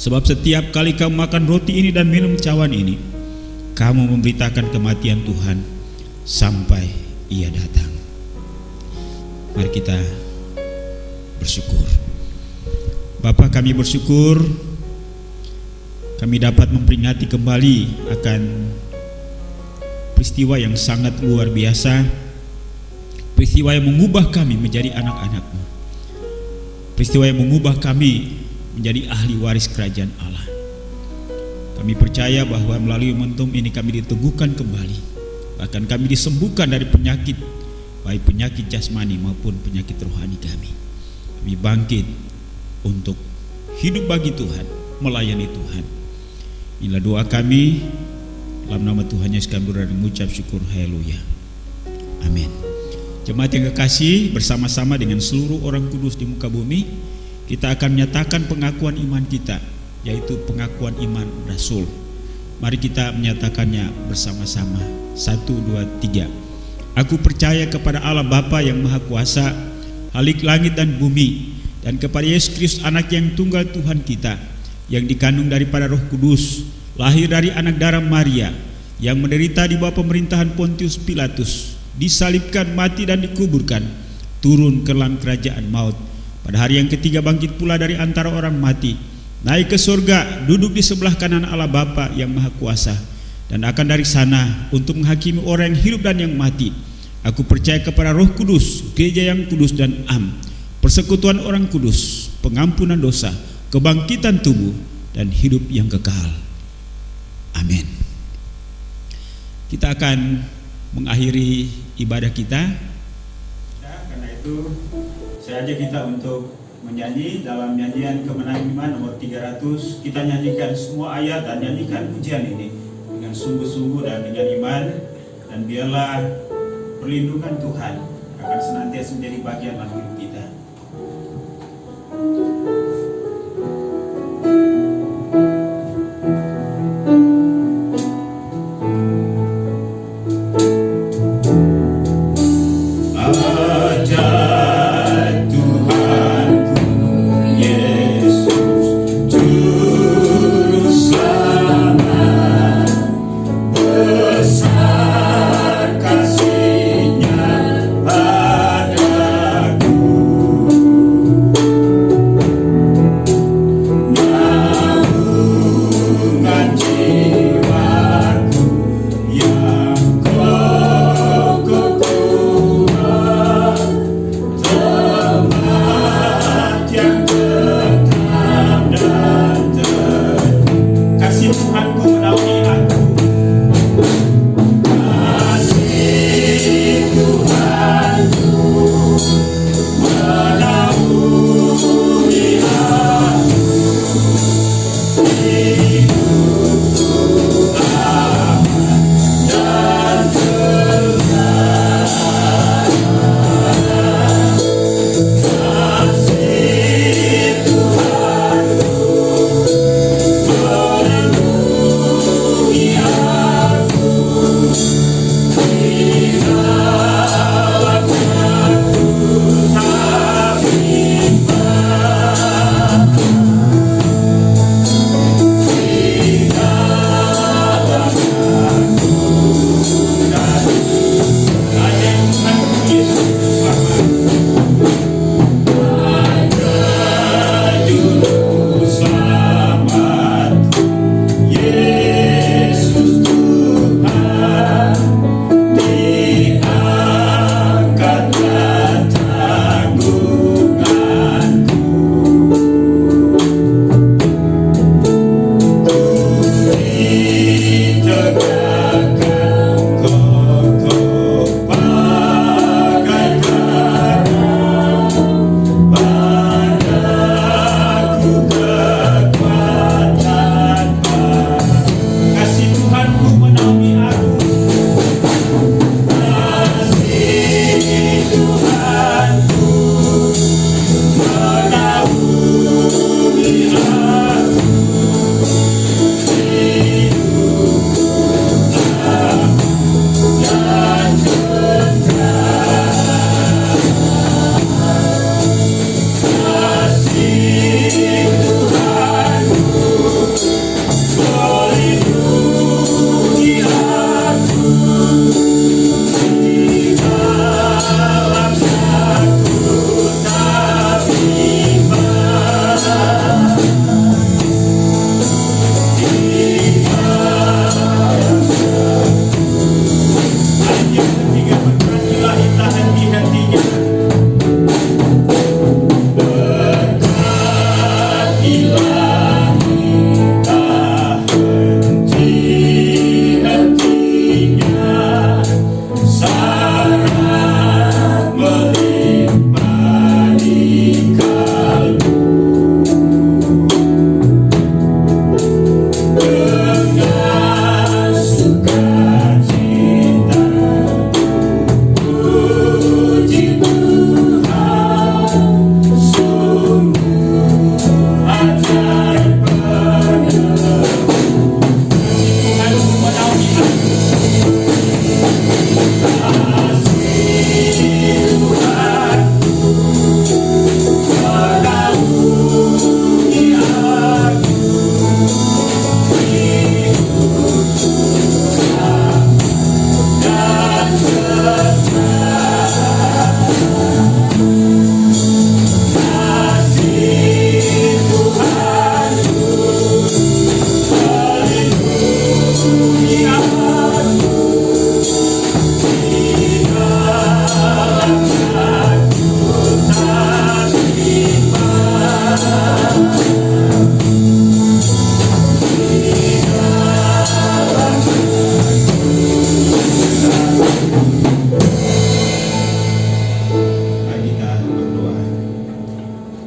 Sebab setiap kali kamu makan roti ini dan minum cawan ini, kamu memberitakan kematian Tuhan sampai Ia datang. Mari kita bersyukur. Bapa, kami bersyukur kami dapat memperingati kembali akan peristiwa yang sangat luar biasa, peristiwa yang mengubah kami menjadi anak-anak-Mu, peristiwa yang mengubah kami menjadi ahli waris kerajaan Allah. Kami percaya bahwa melalui momentum ini kami diteguhkan kembali, bahkan kami disembuhkan dari penyakit, baik penyakit jasmani maupun penyakit rohani kami. Kami bangkit untuk hidup bagi Tuhan, melayani Tuhan. Inilah doa kami dalam nama Tuhan Yesus kami berdoa dan mengucap syukur. Haleluya. Amin. Jemaat yang kekasih, bersama-sama dengan seluruh orang kudus di muka bumi, kita akan menyatakan pengakuan iman kita, yaitu pengakuan iman Rasul. Mari kita menyatakannya bersama-sama. 1, 2, 3. Aku percaya kepada Allah Bapa yang Maha Kuasa, Khalik langit dan bumi, dan kepada Yesus Kristus anak yang tunggal Tuhan kita, yang dikandung daripada Roh Kudus, lahir dari anak darah Maria, yang menderita di bawah pemerintahan Pontius Pilatus, disalibkan, mati dan dikuburkan, turun ke dalam kerajaan maut, pada hari yang ketiga bangkit pula dari antara orang mati, naik ke surga, duduk di sebelah kanan Allah Bapa yang Maha Kuasa, dan akan dari sana untuk menghakimi orang yang hidup dan yang mati. Aku percaya kepada Roh Kudus, gereja yang kudus dan am, persekutuan orang kudus, pengampunan dosa, kebangkitan tubuh, dan hidup yang kekal. Amin. Kita akan mengakhiri ibadah kita. Karena itu saya ajak kita untuk menyanyi dalam nyanyian Kemenangan Iman nomor 300. Kita nyanyikan semua ayat dan nyanyikan pujian ini dengan sungguh-sungguh dan dengan iman, dan biarlah perlindungan Tuhan akan senantiasa menjadi bagian dalam hidup kita. Kasihnya padaku.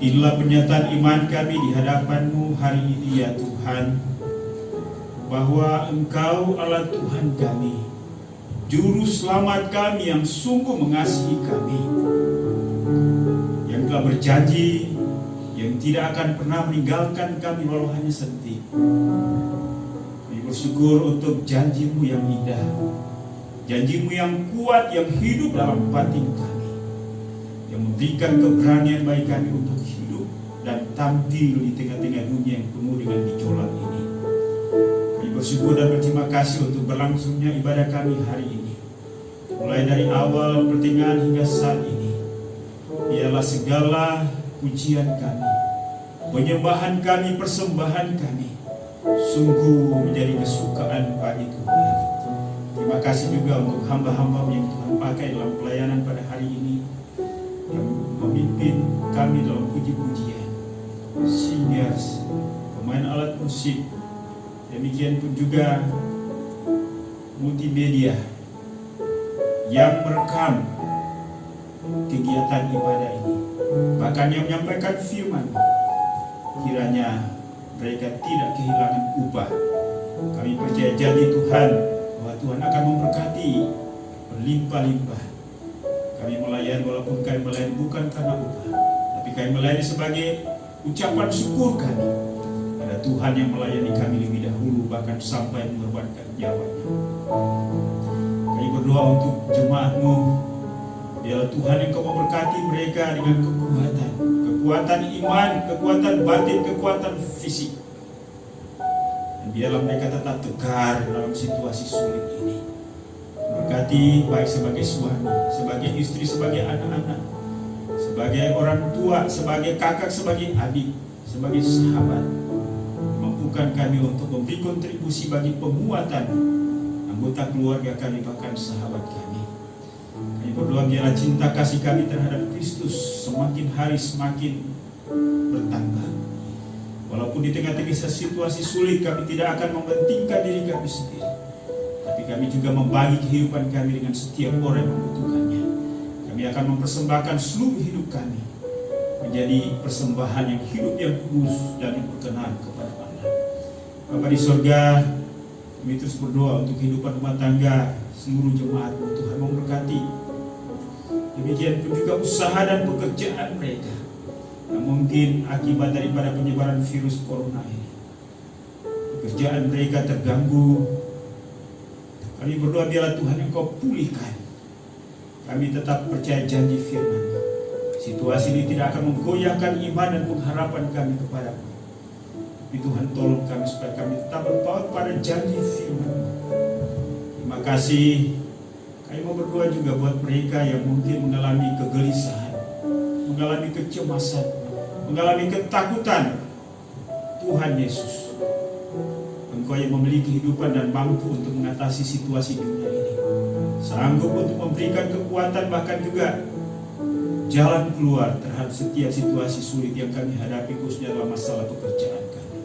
Inilah pernyataan iman kami di hadapan-Mu hari ini ya Tuhan, bahwa Engkau Allah Tuhan kami, Juru Selamat kami yang sungguh mengasihi kami, yang telah berjanji, yang tidak akan pernah meninggalkan kami walau hanya sedetik. Kami bersyukur untuk janji-Mu yang indah, janji-Mu yang kuat, yang hidup dalam batin kami, yang memberikan keberanian bagi kami untuk hidup dan tampil di tengah-tengah dunia yang penuh dengan gejolak ini. Kami bersyukur dan berterima kasih untuk berlangsungnya ibadah kami hari ini, mulai dari awal, pertengahan hingga saat ini. Biarlah segala pujian kami, penyembahan kami, persembahan kami sungguh menjadi kesukaan bagi Tuhan. Terima kasih juga untuk hamba-hamba yang Tuhan pakai dalam pelayanan pada hari ini, yang memimpin kami dalam puji-pujian, singers, pemain alat musik, demikian pun juga multimedia yang merekam kegiatan ibadah ini, bahkan yang menyampaikan firman. Kiranya mereka tidak kehilangan upah. Kami percaya janji Tuhan bahwa Tuhan akan memberkati berlimpah-limpah. Kami melayani walaupun kami melayani bukan karena upah, tapi kami melayani sebagai ucapan syukur kami pada Tuhan yang melayani kami lebih dahulu, bahkan sampai mengorbankan nyawanya. Kami berdoa untuk jemaat-Mu. Biarlah Tuhan yang Kau memberkati mereka dengan kekuatan iman, kekuatan batin, kekuatan fisik. Dan biarlah mereka tetap tegar dalam situasi sulit ini. Berkati baik sebagai suami, sebagai istri, sebagai anak-anak, sebagai orang tua, sebagai kakak, sebagai adik, sebagai sahabat. Mampukan kami untuk memberi kontribusi bagi penguatan anggota keluarga kami, bahkan sahabat kami. Kami berdoa biarlah cinta kasih kami terhadap Kristus semakin hari semakin bertambah. Walaupun di tengah-tengah situasi sulit, kami tidak akan mementingkan diri kami sendiri, tapi kami juga membagi kehidupan kami dengan setiap orang yang membutuhkannya. Kami akan mempersembahkan seluruh hidup kami menjadi persembahan yang hidup, yang kudus dan yang berkenan kepada Allah. Bapa di surga, kami terus berdoa untuk kehidupan rumah tangga seluruh jemaat-Mu. Tuhan memberkati. Demikian pun juga usaha dan pekerjaan mereka yang mungkin akibat daripada penyebaran virus corona ini, pekerjaan mereka terganggu. Kami berdoa biarlah Tuhan yang Kau pulihkan. Kami tetap percaya janji firman. Situasi ini tidak akan menggoyahkan iman dan pengharapan kami kepada-Mu. Tapi Tuhan tolong kami supaya kami tetap berpaut pada janji firman. Terima kasih. Kami mau berdoa juga buat mereka yang mungkin mengalami kegelisahan, mengalami kecemasan, mengalami ketakutan. Tuhan Yesus, Engkau yang memiliki kehidupan dan mampu untuk mengatasi situasi dunia ini, sanggup untuk memberikan kekuatan, bahkan juga jalan keluar terhadap setiap situasi sulit yang kami hadapi, khususnya dalam masalah pekerjaan kami.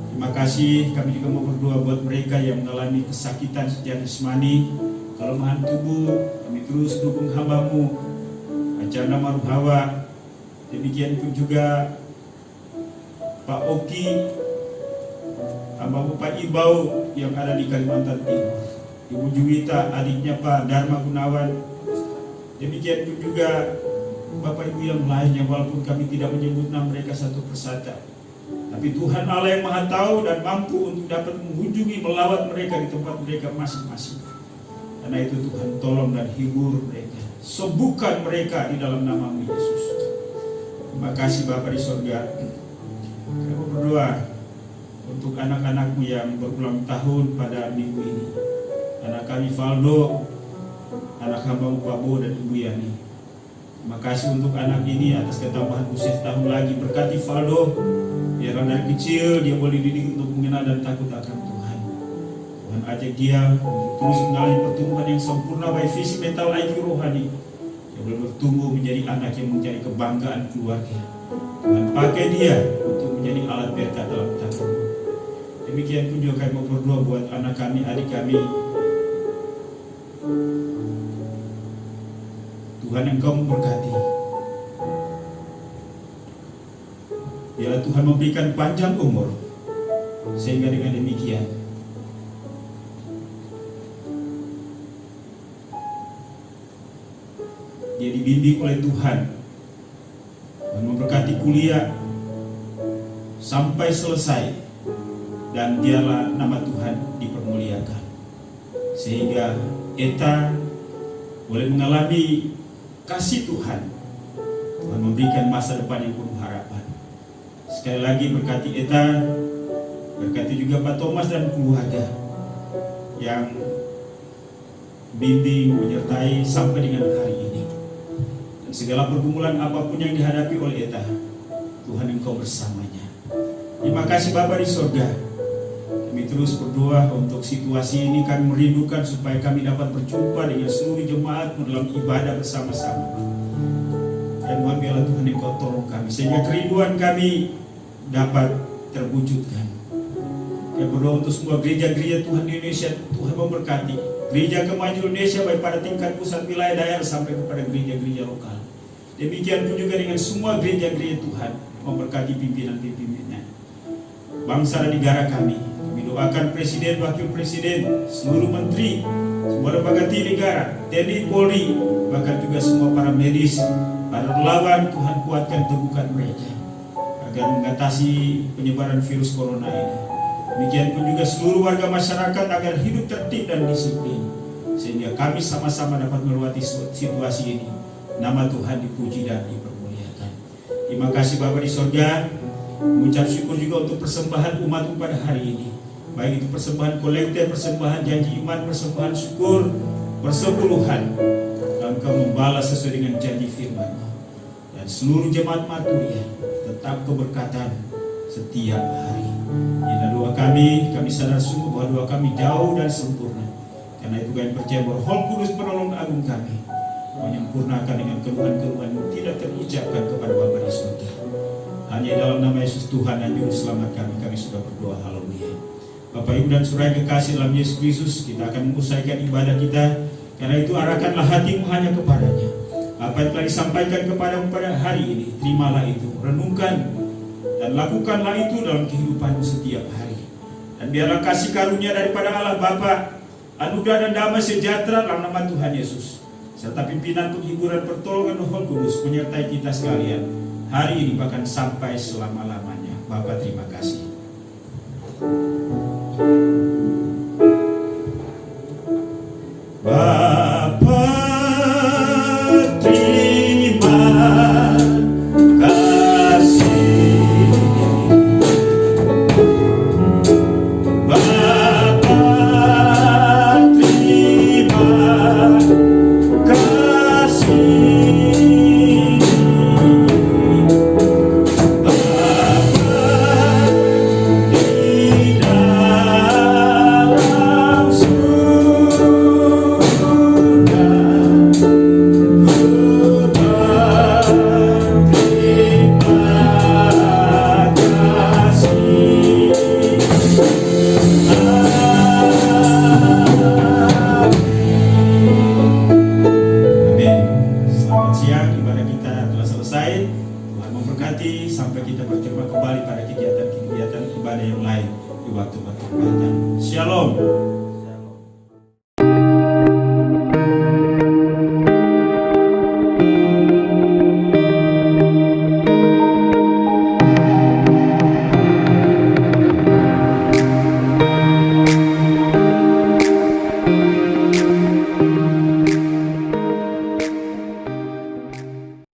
Terima kasih. Kami juga mau berdoa buat mereka yang mengalami kesakitan secara jasmani, kelemahan tubuh. Kami terus dukung hamba-Mu Ajana Maruhawa, demikian pun juga Pak Oki, hamba-Mu Pak Ibau yang ada di Kalimantan Timur, Ibu Juwita, adiknya Pak Dharma Gunawan, demikian pun juga Bapak Ibu yang lain yang walaupun kami tidak menyebut nama mereka satu persatu, tapi Tuhan Allah yang Maha Tahu dan mampu untuk dapat mengunjungi, melawat mereka di tempat mereka masing-masing. Karena itu Tuhan tolong dan hibur mereka, sembuhkan mereka di dalam nama-Mu Yesus. Terima kasih Bapa di surga. Kami berdoa untuk anak-anak-Mu yang berulang tahun pada minggu ini. Anak kami Valdo, anak hamba Pak Bo dan Ibu Yani. Terima kasih untuk anak ini atas ketambahan usia setahun lagi. Berkati Valdo, biar dari kecil dia boleh dididik untuk mengenal dan takut akan Tuhan. Tuhan ajak dia untuk terus mengalami pertumbuhan yang sempurna baik fisik, mental, IQ, rohani. Dia boleh bertumbuh menjadi anak yang menjadi kebanggaan keluarga. Tuhan pakai dia untuk menjadi alat berkat dalam tanganmu. Demikian pun juga kami mau berdoa buat anak kami, adik kami. Tuhan Engkau memberkati. Biarlah Tuhan memberikan panjang umur, sehingga dengan demikian dia dibimbing oleh Tuhan dan memberkati kuliah sampai selesai, dan biarlah nama Tuhan dipermuliakan sehingga Eta boleh mengalami kasih Tuhan. Tuhan memberikan masa depan yang penuh harapan. Sekali lagi berkati Eta, berkati juga Pak Thomas dan keluarga yang bimbing menyertai sampai dengan hari ini. Dan segala pergumulan apapun yang dihadapi oleh Eta, Tuhan Engkau bersamanya. Terima kasih Bapa di surga. Kami terus berdoa untuk situasi ini. Kami merindukan supaya kami dapat berjumpa dengan seluruh jemaat dalam ibadah bersama-sama. Dan mohon biarlah Tuhan Engkau tolong kami sehingga kerinduan kami dapat terwujudkan. Kami berdoa untuk semua gereja-gereja Tuhan di Indonesia. Tuhan memberkati Gereja Kemajuan Indonesia baik pada tingkat pusat, wilayah, daerah sampai kepada gereja-gereja lokal. Demikian pun juga dengan semua gereja-gereja Tuhan, memberkati pimpinan-pimpinannya, bangsa dan negara kami. Doakan Presiden, Wakil Presiden, seluruh menteri, semua lembaga tinggi negara, TNI, Polri, bahkan juga semua para medis, para relawan. Tuhan kuatkan, teguhkan mereka agar mengatasi penyebaran virus corona ini. Demikian pun juga seluruh warga masyarakat agar hidup tertib dan disiplin, sehingga kami sama-sama dapat melewati situasi ini. Nama Tuhan dipuji dan dipermuliakan. Terima kasih Bapa di surga. Mengucap syukur juga untuk persembahan umat pada hari ini, baik itu persembahan kolektif, persembahan janji iman, persembahan syukur, persepuluhan. Dan Engkau membalas sesuai dengan janji firman-Mu. Dan seluruh jemaat Maturia tetap keberkatan setiap hari. Inilah doa kami sadar sungguh bahwa doa kami jauh dan sempurna. Karena itu kami percaya bahwa Roh Kudus penolong agung kami menyempurnakan dengan keluhan-keluhan yang tidak terucapkan kepada Bapa di surga. Hanya dalam nama Yesus Tuhan dan Juru Selamat kami sudah berdoa. Haleluya. Bapak Ibu dan Saudara yang kekasih dalam Yesus Kristus, kita akan mengusaikan ibadah kita. Karena itu arahkanlah hatimu hanya kepadanya. Apa yang telah disampaikan kepadamu pada hari ini, terimalah itu, renungkan dan lakukanlah itu dalam kehidupanmu setiap hari. Dan biarlah kasih karunia daripada Allah Bapa, anugerah dan damai sejahtera dalam nama Tuhan Yesus, serta pimpinan penghiburan pertolongan Roh Kudus menyertai kita sekalian hari ini bahkan sampai selama-lamanya. Bapa, terima kasih. Bye.